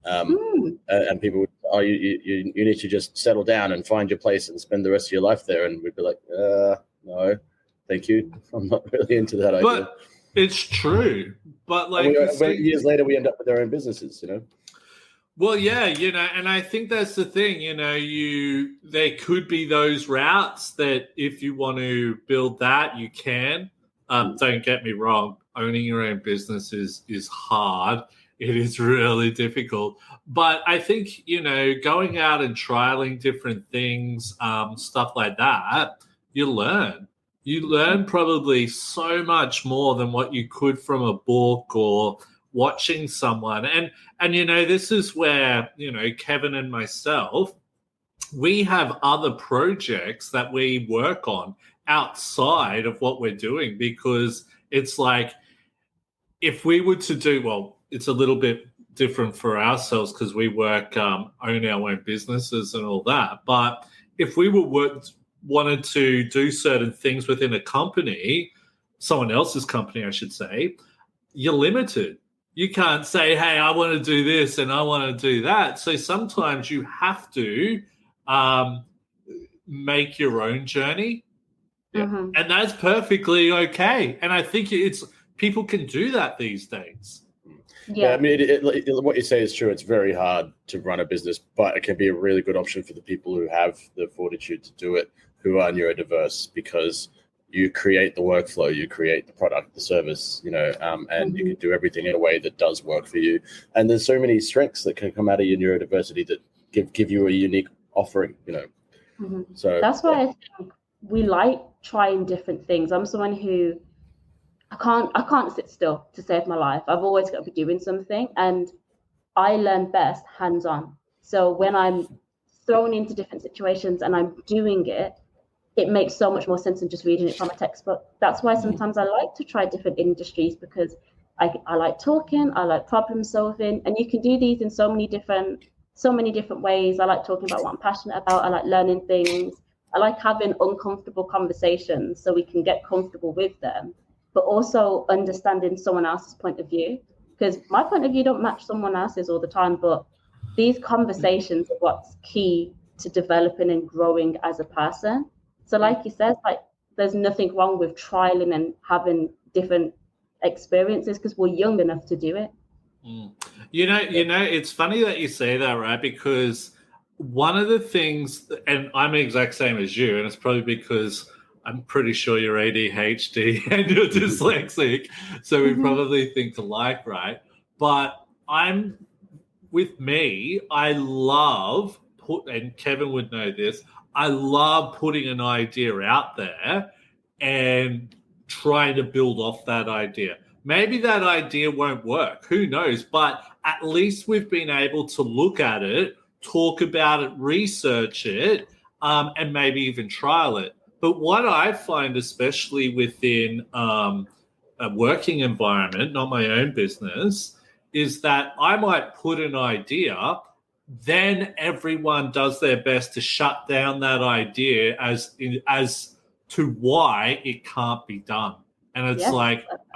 And people would, you need to just settle down and find your place and spend the rest of your life there. And we'd be like, no, thank you. I'm not really into that idea. But it's true. But like years later, we end up with our own businesses, Well, yeah, and I think that's the thing, there could be those routes that if you want to build that, you can. Don't get me wrong, owning your own business is hard. It is really difficult. But I think, going out and trialing different things, stuff like that, you learn. You learn probably so much more than what you could from a book or watching someone. And this is where, Kevin and myself, we have other projects that we work on outside of what we're doing, because it's like, if we were to do, well, it's a little bit different for ourselves because we own our own businesses and all that. But if we were wanted to do certain things within a company, someone else's company, I should say, you're limited. You can't say, hey, I want to do this and I want to do that. So sometimes you have to make your own journey. Mm-hmm. And that's perfectly okay. And I think people can do that these days. Yeah, I mean, what you say is true. It's very hard to run a business, but it can be a really good option for the people who have the fortitude to do it, who are neurodiverse, because you create the workflow, you create the product, the service, and you can do everything in a way that does work for you. And there's so many strengths that can come out of your neurodiversity that give you a unique offering, Mm-hmm. So that's why I think we like trying different things. I'm someone who I can't sit still to save my life. I've always got to be doing something, and I learn best hands-on. So when I'm thrown into different situations and I'm doing it, it makes so much more sense than just reading it from a textbook. That's why sometimes I like to try different industries, because I like talking, I like problem solving, and you can do these in so many different ways. I like talking about what I'm passionate about. I like learning things. I like having uncomfortable conversations so we can get comfortable with them, but also understanding someone else's point of view, because my point of view don't match someone else's all the time. But these conversations are what's key to developing and growing as a person. So like you said, there's nothing wrong with trialing and having different experiences, because we're young enough to do it. It's funny that you say that, right? Because one of the things, and I'm the exact same as you, and it's probably because I'm pretty sure you're ADHD and you're dyslexic, so we probably think alike, right? But with me, I love and Kevin would know this, I love putting an idea out there and trying to build off that idea. Maybe that idea won't work. Who knows? But at least we've been able to look at it, talk about it, research it, and maybe even trial it. But what I find, especially within a working environment, not my own business, is that I might put an idea, then everyone does their best to shut down that idea as to why it can't be done. And it's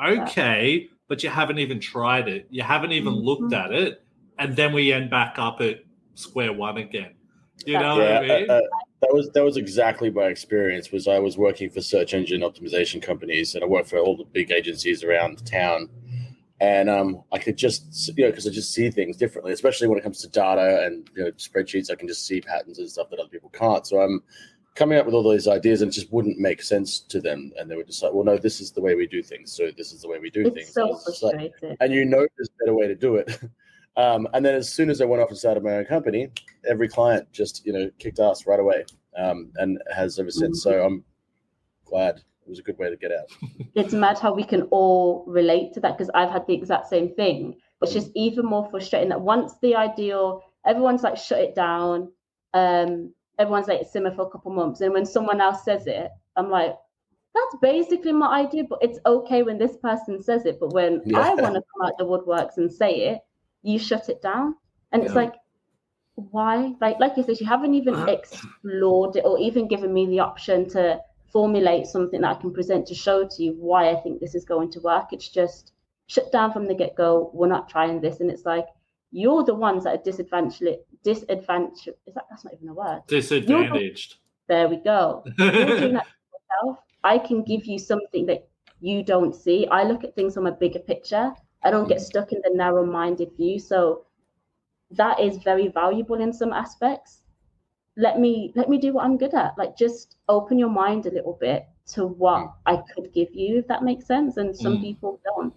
okay, but you haven't even tried it. You haven't even looked at it. And then we end back up at square one again. You know what I mean? That was exactly my experience. Was I was working for search engine optimization companies, and I worked for all the big agencies around town. And I could just, because I just see things differently, especially when it comes to data and spreadsheets. I can just see patterns and stuff that other people can't. So I'm coming up with all these ideas, and it just wouldn't make sense to them. And they would just like, well, no, this is the way we do things. So this is the way we do things. So frustrating. And there's a better way to do it. And then as soon as I went off and started my own company, every client just, kicked ass right away, and has ever since. So I'm glad. It was a good way to get out. It's mad how we can all relate to that, because I've had the exact same thing. It's just even more frustrating that once the ideal, everyone's like, shut it down. Everyone's like, simmer for a couple months. And when someone else says it, I'm like, that's basically my idea, but it's okay when this person says it. But when I want to come out the woodworks and say it, you shut it down. And it's like, why? Like you said, you haven't even explored it or even given me the option to formulate something that I can present to show to you why I think this is going to work. It's just shut down from the get-go. We're not trying this. And it's like, you're the ones that are disadvantaged. That's not even a word. Disadvantaged. There we go. You're doing that to yourself. I can give you something that you don't see. I look at things from a bigger picture. I don't get stuck in the narrow-minded view. So that is very valuable in some aspects. Let me do what I'm good at. Like, just open your mind a little bit to what I could give you, if that makes sense. And some people don't.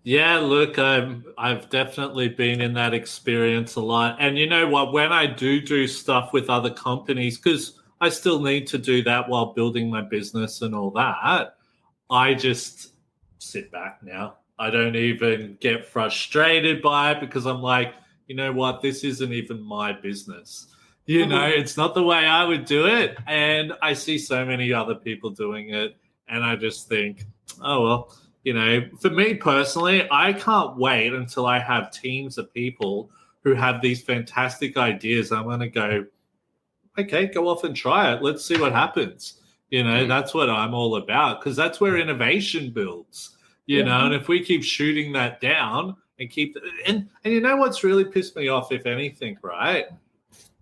Yeah, look, I've definitely been in that experience a lot. And you know what? When I do stuff with other companies, because I still need to do that while building my business and all that, I just sit back now. I don't even get frustrated by it, because I'm like, you know what? This isn't even my business. It's not the way I would do it. And I see so many other people doing it. And I just think, oh, well, for me personally, I can't wait until I have teams of people who have these fantastic ideas. I'm going to go, okay, go off and try it. Let's see what happens. That's what I'm all about, because that's where innovation builds, and if we keep shooting that down and and you know what's really pissed me off, if anything, right?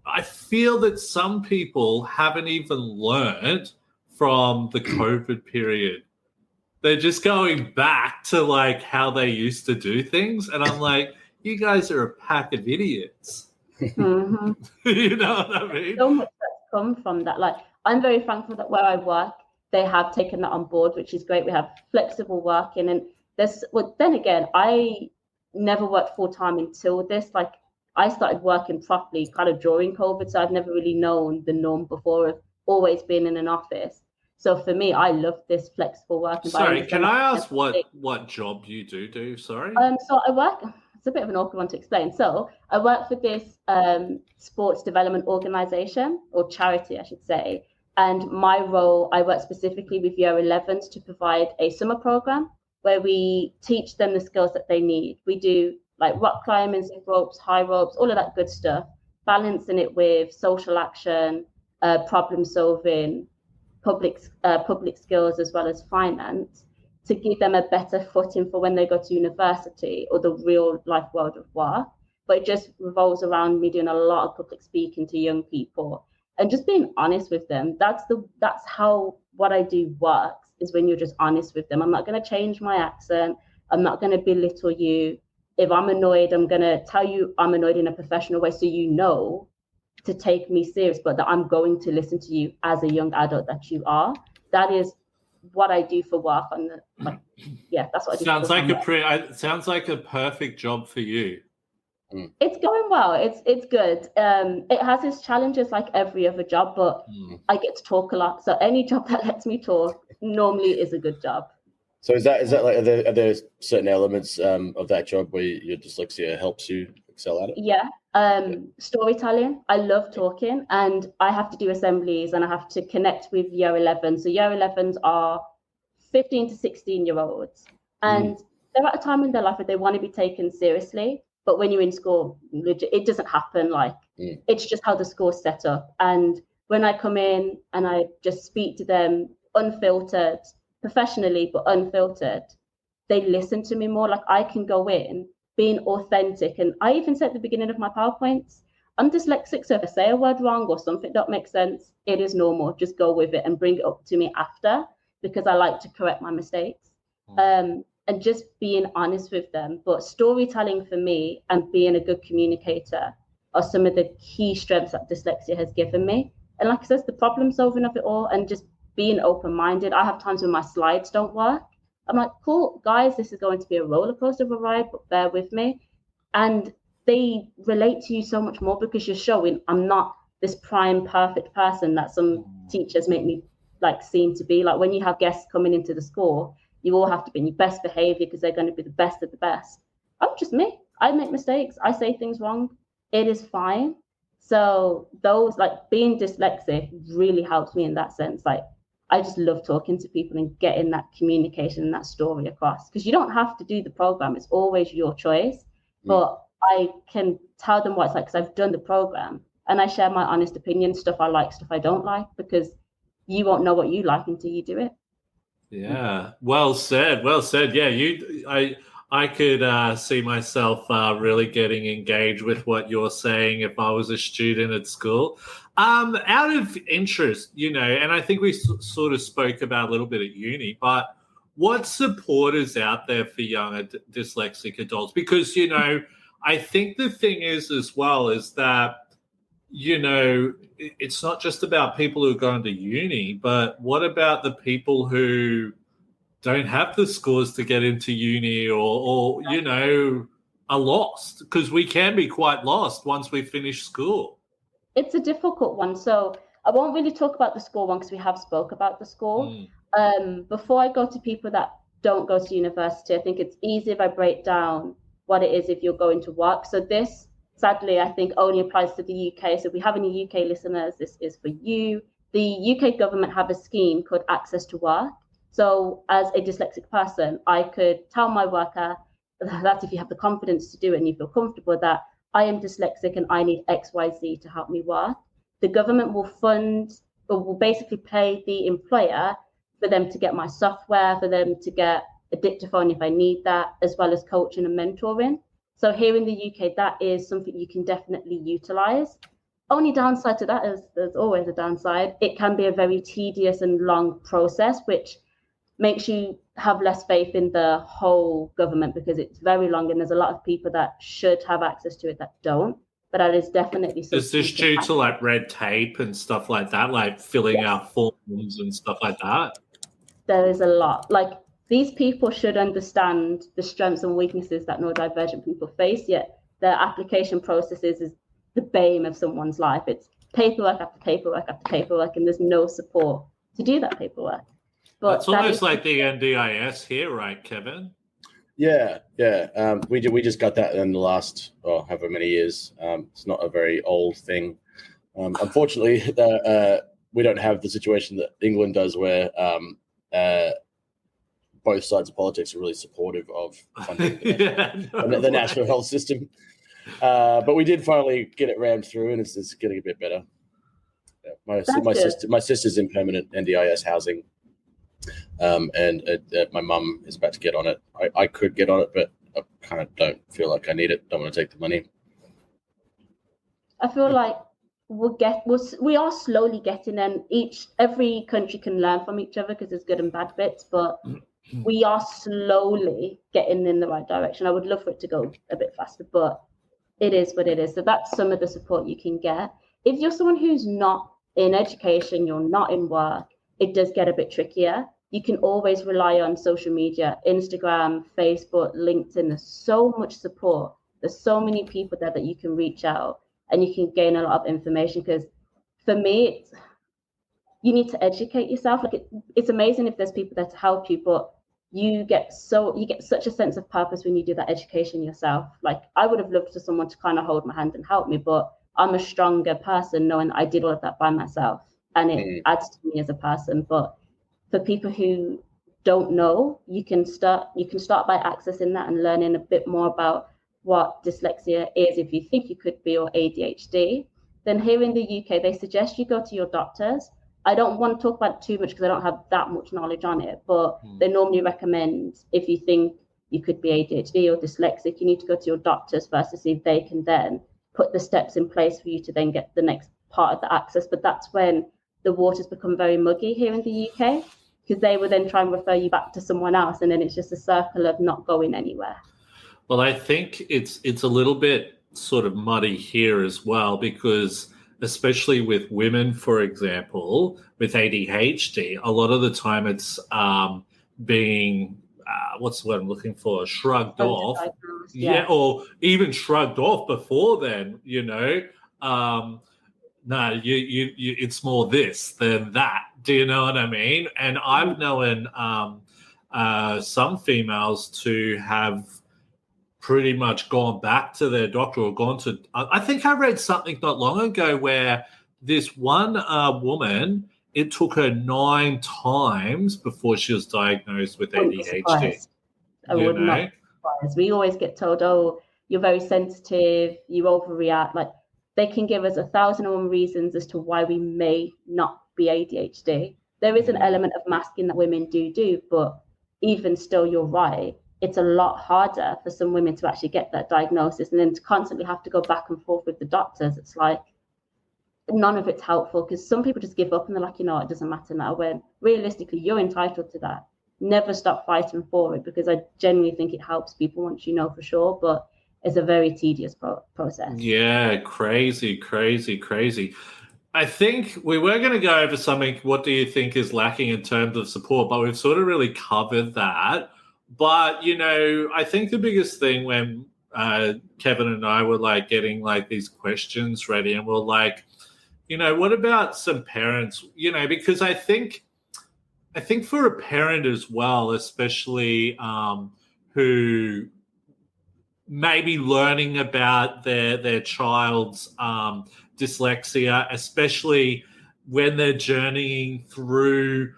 I feel that some people haven't even learned from the COVID period. They're just going back to like how they used to do things. And I'm like, you guys are a pack of idiots. Mm-hmm. You know what I mean? So much that's come from that. Like, I'm very thankful that where I work, they have taken that on board, which is great. We have flexible working. And then again, I never worked full time until this. Like, I started working properly kind of during COVID. So I've never really known the norm before of always being in an office. So for me, I love this flexible work environment. Sorry, can I ask what job you do? Sorry. So I work. It's a bit of an awkward one to explain. So I work for this sports development organization, or charity, I should say. And my role, I work specifically with year 11s to provide a summer program where we teach them the skills that they need. We do like rock climbing, zip ropes, high ropes, all of that good stuff, balancing it with social action, problem solving, public skills, as well as finance, to give them a better footing for when they go to university or the real life world of work. But it just revolves around me doing a lot of public speaking to young people and just being honest with them. That's how what I do works, is when you're just honest with them. I'm not going to change my accent. I'm not going to belittle you. If I'm annoyed, I'm going to tell you I'm annoyed in a professional way, so you know to take me serious, but that I'm going to listen to you as a young adult that you are. That is what I do for work. That's what I do. Sounds like a perfect job for you. It's going well. It's good. It has its challenges like every other job, but I get to talk a lot. So any job that lets me talk normally is a good job. So is that like, are there certain elements of that job where your dyslexia helps you excel at it? Yeah. Storytelling. I love talking, and I have to do assemblies and I have to connect with year 11. So year 11s are 15 to 16-year-olds, and they're at a time in their life where they want to be taken seriously. But when you're in school, it doesn't happen. Like it's just how the school's set up. And when I come in and I just speak to them unfiltered, professionally, but unfiltered, they listen to me more. Like I can go in being authentic. And I even said at the beginning of my PowerPoints, I'm dyslexic, so if I say a word wrong or something don't make sense, it is normal. Just go with it and bring it up to me after, because I like to correct my mistakes. And just being honest with them. But storytelling for me and being a good communicator are some of the key strengths that dyslexia has given me. And like I said, the problem solving of it all and just being open-minded. I have times when my slides don't work. I'm like, cool, guys, this is going to be a roller coaster of a ride, but bear with me. And they relate to you so much more because you're showing I'm not this prime perfect person that some teachers make me like seem to be. Like when you have guests coming into the school, you all have to be in your best behavior because they're going to be the best of the best. I'm just me. I make mistakes. I say things wrong. It is fine. So those, like being dyslexic really helps me in that sense. Like I just love talking to people and getting that communication and that story across, because you don't have to do the program. It's always your choice. But I can tell them what it's like because I've done the program and I share my honest opinion, stuff I like, stuff I don't like, because you won't know what you like until you do it. Yeah, well said. Well said. Yeah, I could see myself really getting engaged with what you're saying if I was a student at school. Out of interest, and I think we sort of spoke about a little bit at uni, but what support is out there for younger dyslexic adults? Because, I think the thing is as well is that, it's not just about people who are going to uni, but what about the people who don't have the scores to get into uni or are lost? Because we can be quite lost once we finish school. It's a difficult one. So I won't really talk about the school one because we have spoke about the school. Before I go to people that don't go to university, I think it's easy if I break down what it is if you're going to work. So this, sadly, I think only applies to the UK. So if we have any UK listeners, this is for you. The UK government have a scheme called Access to Work. So as a dyslexic person, I could tell my worker that if you have the confidence to do it and you feel comfortable that I am dyslexic and I need XYZ to help me work. the government will fund or will basically pay the employer for them to get my software, for them to get a dictaphone if I need that, as well as coaching and mentoring. So here in the UK, that is something you can definitely utilize. Only downside to that is there's always a downside. It can be a very tedious and long process, which makes you have less faith in the whole government because it's very long and there's a lot of people that should have access to it that don't. But that is definitely something. Is this due to like red tape and stuff like that, like filling out forms and stuff like that? There is a lot. Like, these people should understand the strengths and weaknesses that neurodivergent people face, yet their application processes is the bane of someone's life. It's paperwork after paperwork after paperwork, and there's no support to do that paperwork. But it's almost like the NDIS here, right, Kevin? Yeah. We just got that in the last however many years. It's not a very old thing. Unfortunately, we don't have the situation that England does, where both sides of politics are really supportive of funding the national health system. But we did finally get it rammed through, and it's getting a bit better. Yeah, my sister's in permanent NDIS housing, and my mum is about to get on it. I could get on it, but I kind of don't feel like I need it. Don't want to take the money. I feel like we are slowly getting in. Every country can learn from each other because there's good and bad bits, but we are slowly getting in the right direction. I would love for it to go a bit faster, but it is what it is. So that's some of the support you can get. If you're someone who's not in education, you're not in work, it does get a bit trickier. You can always rely on social media, Instagram, Facebook, LinkedIn. There's so much support. There's so many people there that you can reach out and you can gain a lot of information. Because for me, you need to educate yourself. Like, it's amazing if there's people there to help you, but you get such a sense of purpose when you do that education yourself. Like, I would have loved for someone to kind of hold my hand and help me, but I'm a stronger person knowing that I did all of that by myself, and it adds to me as a person. But for people who don't know, you can start by accessing that and learning a bit more about what dyslexia is, if you think you could be, or ADHD. Then here in the UK, they suggest you go to your doctors. I don't want to talk about it too much because I don't have that much knowledge on it, but they normally recommend, if you think you could be ADHD or dyslexic, you need to go to your doctors first to see if they can then put the steps in place for you to then get the next part of the access. But that's when the waters become very muggy here in the UK, because they will then try and refer you back to someone else, and then it's just a circle of not going anywhere. Well, I think it's a little bit sort of muddy here as well, because especially with women, for example, with ADHD, a lot of the time it's being, what's the word I'm looking for, shrugged off. Yeah, or even shrugged off before then, no, you it's more this than that. Do you know what I mean? And I've known some females to have pretty much gone back to their doctor or gone to, I think I read something not long ago where this one woman, it took her 9 times before she was diagnosed with ADHD. I would not be surprised. We always get told, oh, you're very sensitive, you overreact. Like, they can give us 1,001 reasons as to why we may not be ADHD. There is an element of masking that women do, but even still, you're right. It's a lot harder for some women to actually get that diagnosis, and then to constantly have to go back and forth with the doctors. It's like, none of it's helpful, because some people just give up and they're like, it doesn't matter now, when realistically you're entitled to that. Never stop fighting for it, because I genuinely think it helps people once you know for sure, but it's a very tedious process. Yeah, crazy. I think we were going to go over something, what do you think is lacking in terms of support, but we've sort of really covered that. But, I think the biggest thing when Kevin and I were like getting like these questions ready, and we're like, what about some parents, because I think for a parent as well, especially who may be learning about their child's dyslexia, especially when they're journeying through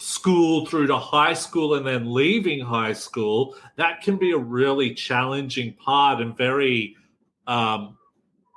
school through to high school and then leaving high school, that can be a really challenging part and very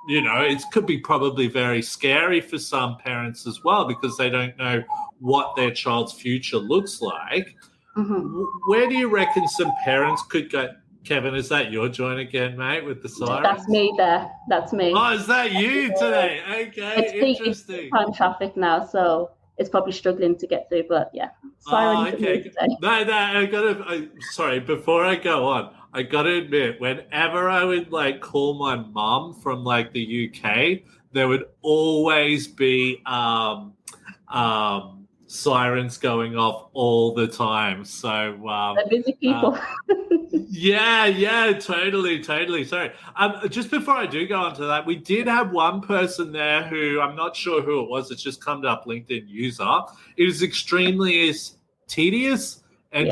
it could be probably very scary for some parents as well because they don't know what their child's future looks like. Mm-hmm. Where do you reckon some parents could go? Kevin, is that your joint again, mate, with the sirens? That's me there. That's me. Oh, is that you today? Okay, interesting. It's time traffic now, so it's probably struggling to get through, but yeah. Sirens okay. No, sorry, before I go on, I got to admit, whenever I would call my mum from the UK, there would always be sirens going off all the time. So they're busy people. Yeah, totally. Sorry. Just before I do go on to that, we did have one person there who I'm not sure who it was. It's just come up LinkedIn user. It was extremely tedious. And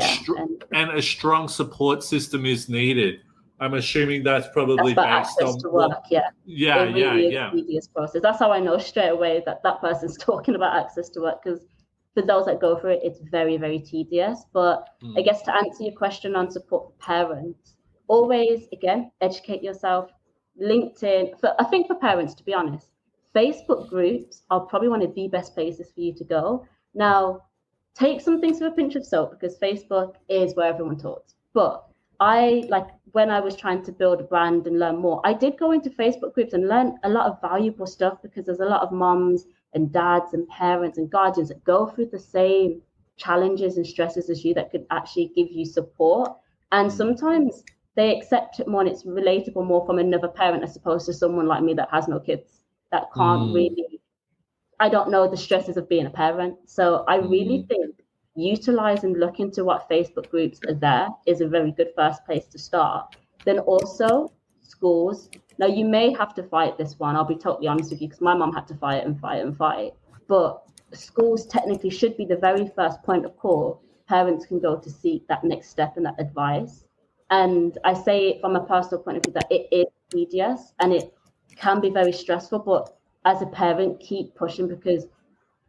a strong support system is needed. I'm assuming that's probably based on to work. Tedious process. That's how I know straight away that person's talking about access to work, because for those that go through it, it's very, very tedious. But I guess to answer your question on support for parents, always again educate yourself. LinkedIn. I think for parents, to be honest, Facebook groups are probably one of the best places for you to go. Now, take some things with a pinch of salt because Facebook is where everyone talks. But when I was trying to build a brand and learn more, I did go into Facebook groups and learn a lot of valuable stuff because there's a lot of moms and dads and parents and guardians that go through the same challenges and stresses as you that could actually give you support. And sometimes they accept it more and it's relatable more from another parent as opposed to someone like me that has no kids, that can't really, I don't know the stresses of being a parent. So I really think utilize and look into what Facebook groups are there is a very good first place to start. Then also schools. Now you may have to fight this one. I'll be totally honest with you because my mom had to fight. But schools technically should be the very first point of call parents can go to seek that next step and that advice. And I say it from a personal point of view that it is tedious and it can be very stressful, but as a parent, keep pushing because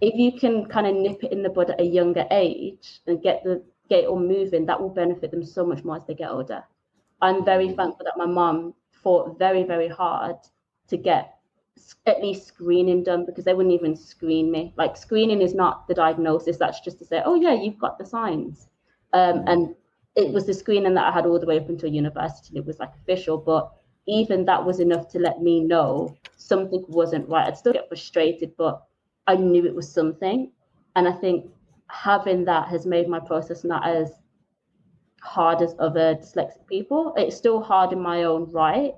if you can kind of nip it in the bud at a younger age and get it all moving, that will benefit them so much more as they get older. I'm very thankful that my mom fought very, very hard to get at least screening done because they wouldn't even screen me. Like screening is not the diagnosis. That's just to say, oh yeah, you've got the signs. And it was the screening that I had all the way up until university. It was official, but even that was enough to let me know something wasn't right. I'd still get frustrated, but I knew it was something. And I think having that has made my process not as hard as other dyslexic people. It's still hard in my own right,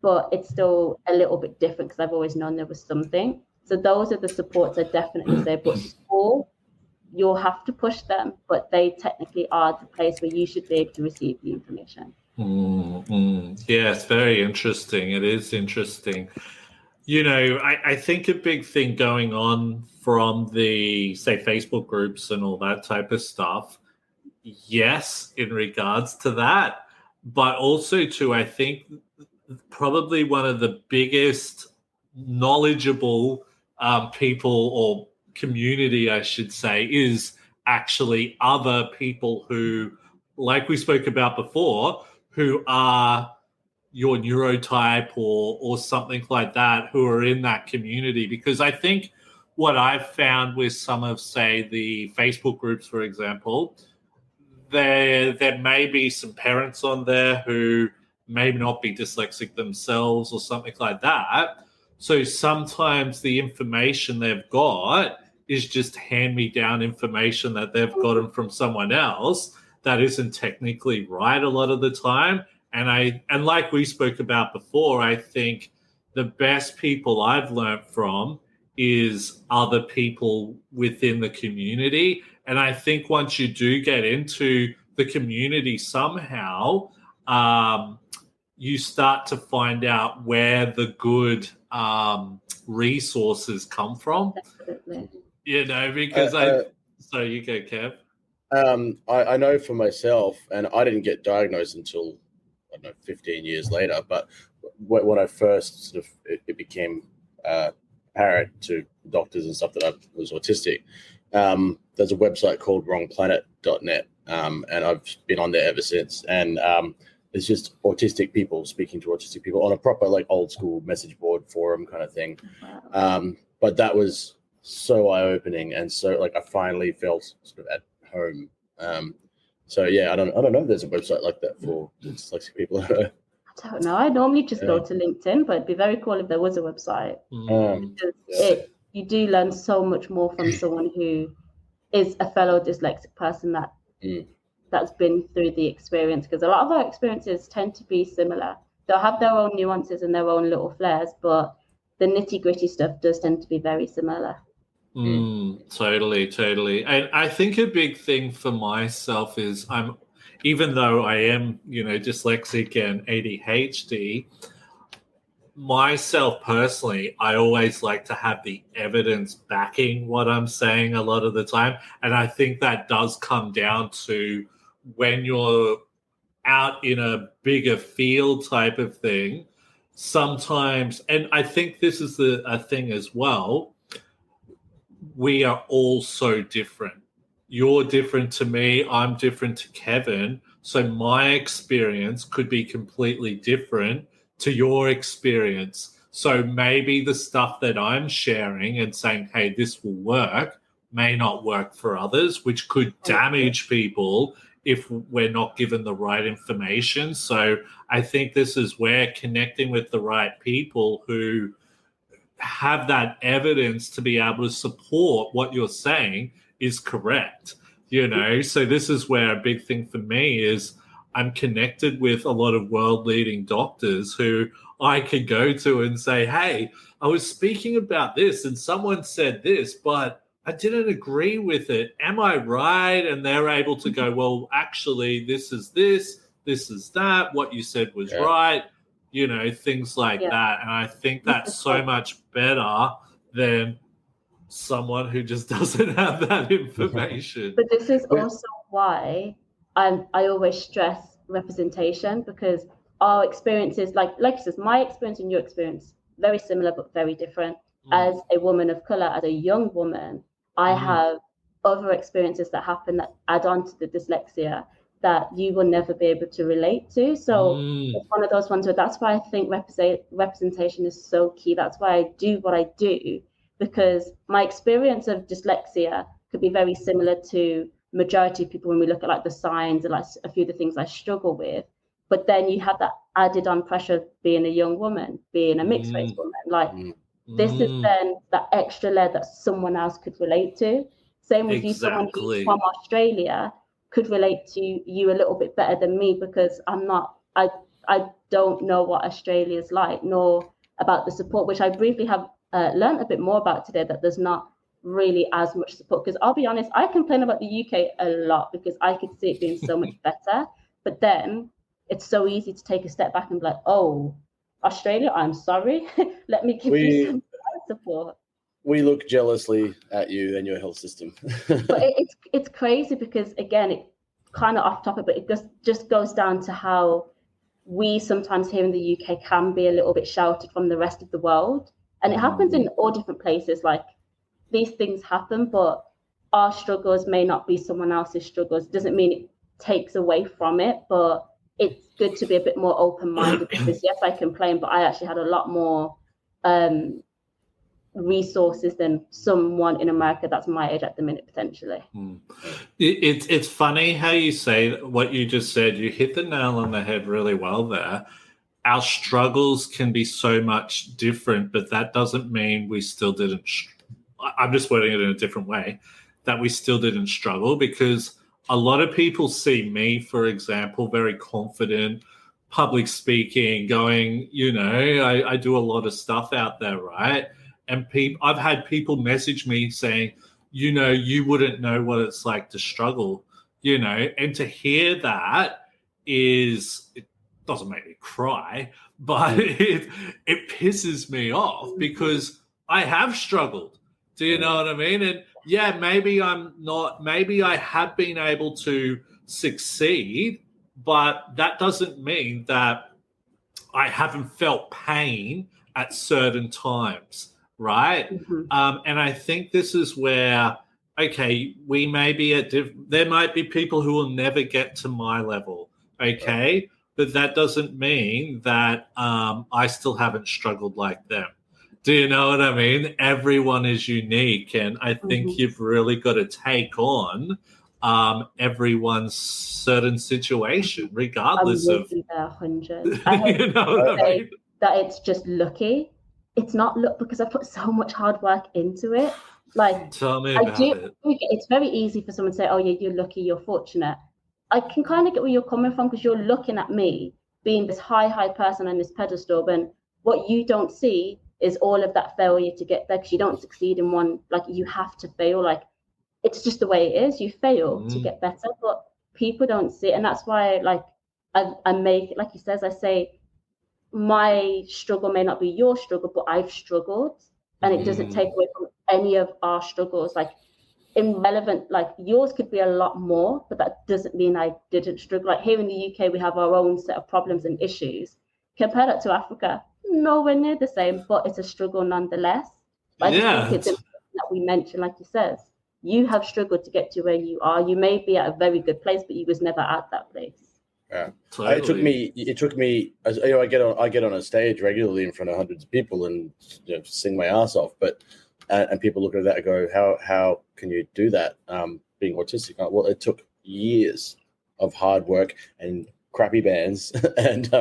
but it's still a little bit different because I've always known there was something. So those are the supports I definitely say. But school, you'll have to push them, but they technically are the place where you should be able to receive the information. Yeah, it's very interesting. It is interesting. I think a big thing going on from the, say, Facebook groups and all that type of stuff, yes, in regards to that, but also to, I think, probably one of the biggest knowledgeable people or community, I should say, is actually other people who, like we spoke about before, who are your neurotype or something like that, who are in that community. Because I think what I've found with some of, say, the Facebook groups, for example, there may be some parents on there who may not be dyslexic themselves or something like that. So sometimes the information they've got is just hand-me-down information that they've gotten from someone else that isn't technically right a lot of the time. And like we spoke about before, I think the best people I've learned from is other people within the community. And I think once you do get into the community somehow, you start to find out where the good resources come from. Definitely. Because so you go, Kev. I know for myself, and I didn't get diagnosed until, 15 years later, but when I first it became apparent to doctors and stuff that I was autistic, there's a website called wrongplanet.net, and I've been on there ever since. And it's just autistic people speaking to autistic people on a proper like old school message board forum kind of thing. But that was so eye-opening, and so like I finally felt sort of at home. So yeah, I don't know if there's a website like that for dyslexic people. I don't know. I normally just go to LinkedIn, but it'd be very cool if there was a website. You do learn so much more from someone who is a fellow dyslexic person that's been through the experience, because a lot of our experiences tend to be similar. They'll have their own nuances and their own little flares, but the nitty-gritty stuff does tend to be very similar. Totally. And I think a big thing for myself is even though I am, dyslexic and ADHD, myself personally, I always like to have the evidence backing what I'm saying a lot of the time. And I think that does come down to when you're out in a bigger field type of thing, sometimes, and I think this is a thing as well, we are all so different. You're different to me, I'm different to Kevin. So my experience could be completely different to your experience. So maybe the stuff that I'm sharing and saying, hey, this will work, may not work for others, which could damage people if we're not given the right information. So I think this is where connecting with the right people who have that evidence to be able to support what you're saying is correct. So this is where a big thing for me is I'm connected with a lot of world-leading doctors who I could go to and say, hey, I was speaking about this and someone said this, but I didn't agree with it. Am I right? And they're able to go, well, actually, this is that. What you said was right. Things like that. And I think that's so much better than someone who just doesn't have that information. But this is also why I always stress representation, because our experiences, like you said, my experience and your experience, very similar but very different. As a woman of color, as a young woman, I have other experiences that happen that add on to the dyslexia that you will never be able to relate to. So it's one of those ones where that's why I think representation is so key. That's why I do what I do, because my experience of dyslexia could be very similar to majority of people when we look at like the signs and like a few of the things I struggle with. But then you have that added on pressure of being a young woman, being a mixed race woman. Like this is then that extra layer that someone else could relate to. Same with you, someone who's from Australia could relate to you a little bit better than me, because I don't know what Australia is like, nor about the support, which I briefly have learned a bit more about today, that there's not really as much support. Because I'll be honest, I complain about the UK a lot because I could see it being so much better. But then it's so easy to take a step back and be like, oh, Australia, I'm sorry. Let me give you some support. We look jealously at you and your health system. But it's crazy because, again, it kind of off topic, but it just goes down to how we sometimes here in the UK can be a little bit sheltered from the rest of the world. And it happens in all different places. Like, these things happen, but our struggles may not be someone else's struggles. It doesn't mean it takes away from it, but it's good to be a bit more open-minded, because yes, I complain, but I actually had a lot more resources than someone in America that's my age at the minute, potentially. It's funny how you say what you just said. You hit the nail on the head really well there. Our struggles can be so much different, but that doesn't mean we still didn't. I'm just wording it in a different way, that we still didn't struggle, because a lot of people see me, for example, very confident, public speaking, going, I do a lot of stuff out there, right? And I've had people message me saying, you wouldn't know what it's like to struggle, and to hear that it doesn't make me cry, but it pisses me off, because I have struggled. Do you know what I mean? And yeah, maybe I have been able to succeed, but that doesn't mean that I haven't felt pain at certain times, right? And I think this is where, okay, we may be there might be people who will never get to my level, okay? but that doesn't mean that I still haven't struggled like them. Do you know what I mean? Everyone is unique, and I think you've really got to take on everyone's certain situation, regardless of. I'm 100. I hope you know what I mean? That it's just lucky. It's not luck because I put so much hard work into it. Like, tell me about it. It's very easy for someone to say, "Oh, yeah, you're lucky, you're fortunate." I can kind of get where you're coming from because you're looking at me being this high person on this pedestal, when what you don't see is all of that failure to get there, because you don't succeed in one. Like, you have to fail. Like, it's just the way it is. You fail to get better, but people don't see it, and that's why, like, I make, like he says, I say, my struggle may not be your struggle, but I've struggled, and it doesn't take away from any of our struggles. Like, irrelevant, like, yours could be a lot more, but that doesn't mean I didn't struggle. Like, here in the UK, we have our own set of problems and issues. Compare that to Africa, nowhere near the same, but it's a struggle nonetheless. But I just think it's important that we mention, like he says, you have struggled to get to where you are. You may be at a very good place, but you was never at that place. Yeah, totally. It took me. You know, I get on a stage regularly in front of hundreds of people and, you know, sing my ass off. But and people look at that and go, how can you do that? Being autistic? Well, it took years of hard work and crappy bands and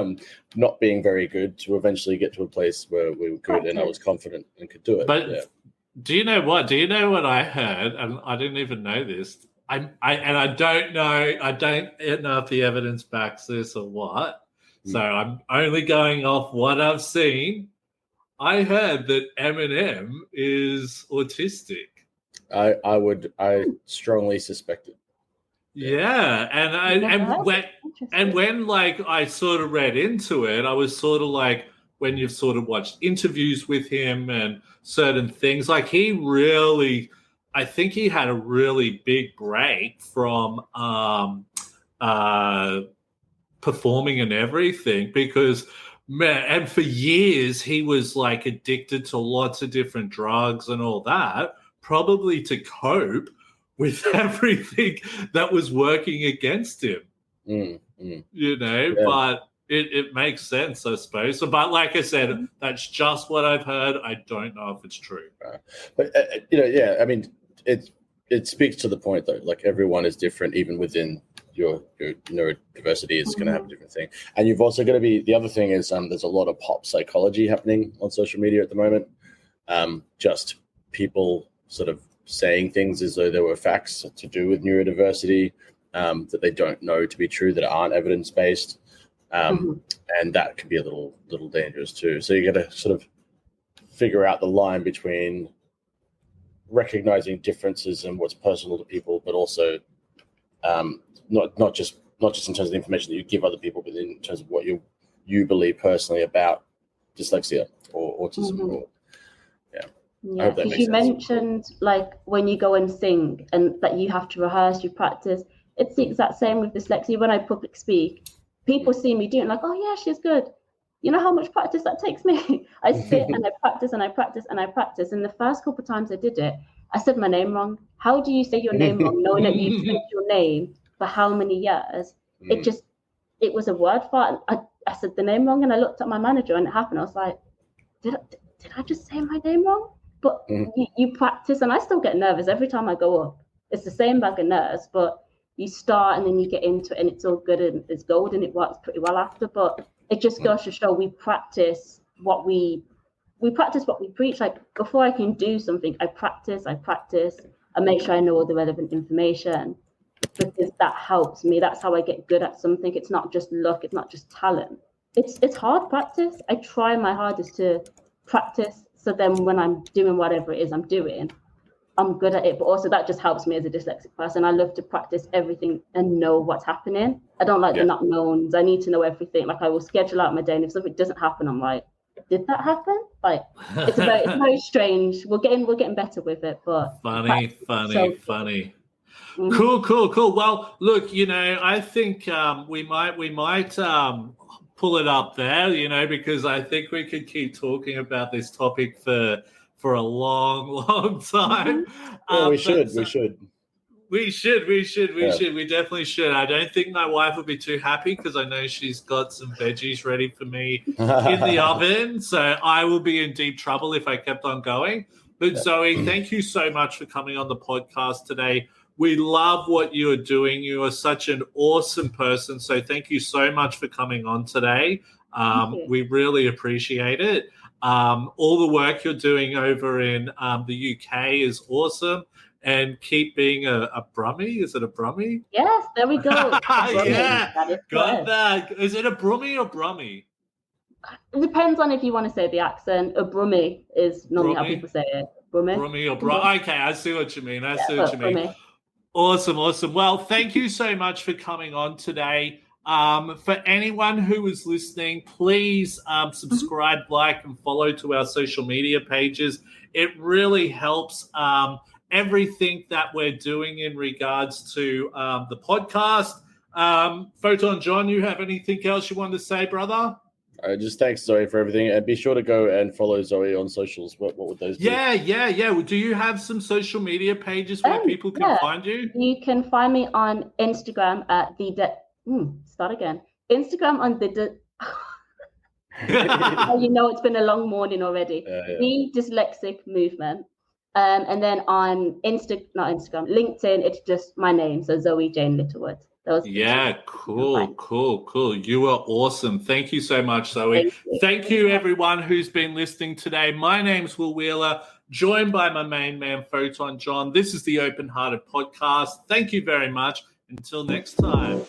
not being very good to eventually get to a place where we were good and I was confident and could do it. But do you know what? Do you know what I heard? And I didn't even know this. I don't know. I don't know if the evidence backs this or what. So I'm only going off what I've seen. I heard that Eminem is autistic. I strongly suspect it. Yeah, and when like I sort of read into it, I was sort of like, when you've sort of watched interviews with him and certain things, like he really, I think he had a really big break from performing and everything, because man, and for years he was like addicted to lots of different drugs and all that, probably to cope with everything that was working against him. You know, but it makes sense, I suppose. But like I said, that's just what I've heard. I don't know if it's true. But you know, yeah, I mean, it speaks to the point though. Like, everyone is different, even within your neurodiversity is going to have a different thing. And you've also got to be, the other thing is there's a lot of pop psychology happening on social media at the moment. Just people sort of saying things as though there were facts to do with neurodiversity that they don't know to be true, that aren't evidence-based. And that can be a little dangerous too. So you got to sort of figure out the line between recognizing differences and what's personal to people, but also not just in terms of the information that you give other people, but in terms of what you believe personally about dyslexia or autism. Or, yeah, because you mentioned like when you go and sing and that you have to rehearse, you practice. It's the exact same with dyslexia. When I public speak, people see me doing like, oh yeah, she's good. You know how much practice that takes me? I sit and I practice and I practice and I practice. And the first couple of times I did it, I said my name wrong. How do you say your name wrong, knowing that you've said your name for how many years? It was a word fart. I said the name wrong, and I looked at my manager and it happened. I was like, did I just say my name wrong? But you practice, and I still get nervous every time I go up. It's the same bag of nerves, but you start and then you get into it and it's all good and it's gold and it works pretty well after. But it just goes to show we practice what we preach. Like, before I can do something, I practice, I make sure I know all the relevant information, because that helps me. That's how I get good at something. It's not just luck, it's not just talent. It's hard practice. I try my hardest to practice, so then when I'm doing whatever it is I'm doing, I'm good at it. But also that just helps me as a dyslexic person. I love to practice everything and know what's happening. I don't like the not knowns. I need to know everything. Like, I will schedule out my day, and if something doesn't happen, I'm like, did that happen? Like, it's very strange. We're getting better with it, but funny. Cool. Well, look, you know, I think we might pull it up there, you know, because I think we could keep talking about this topic for a long time. We should. We should. We definitely should. I don't think my wife would be too happy because I know she's got some veggies ready for me in the oven. So I will be in deep trouble if I kept on going. But Zoe, thank you so much for coming on the podcast today. We love what you are doing. You are such an awesome person. So thank you so much for coming on today. We really appreciate it. All the work you're doing over in the UK is awesome. And keep being a Brummie. Is it a Brummie? Yes, there we go. Yeah, got that. Is it a Brummie or Brummie? It depends on if you want to say the accent. A Brummie is normally how people say it. Brummie or Brummie. Okay, I see what you mean. Brummie. Awesome. Well, thank you so much for coming on today. For anyone who is listening, please subscribe, like, and follow to our social media pages. It really helps everything that we're doing in regards to the podcast. Photon John, you have anything else you want to say, brother? Just thanks, Zoe, for everything. And be sure to go and follow Zoe on socials. What would those be? Yeah. Well, do you have some social media pages where people can find you? You can find me on Instagram at Instagram on the it's been a long morning already. The Dyslexic Movement. And then on LinkedIn, it's just my name. So Zoe-Jane Littlewood. Cool. You are awesome. Thank you so much, Zoe. Thank you, everyone who's been listening today. My name's Will Wheeler, joined by my main man, Photon John. This is the Openhearted Podcast. Thank you very much. Until next time.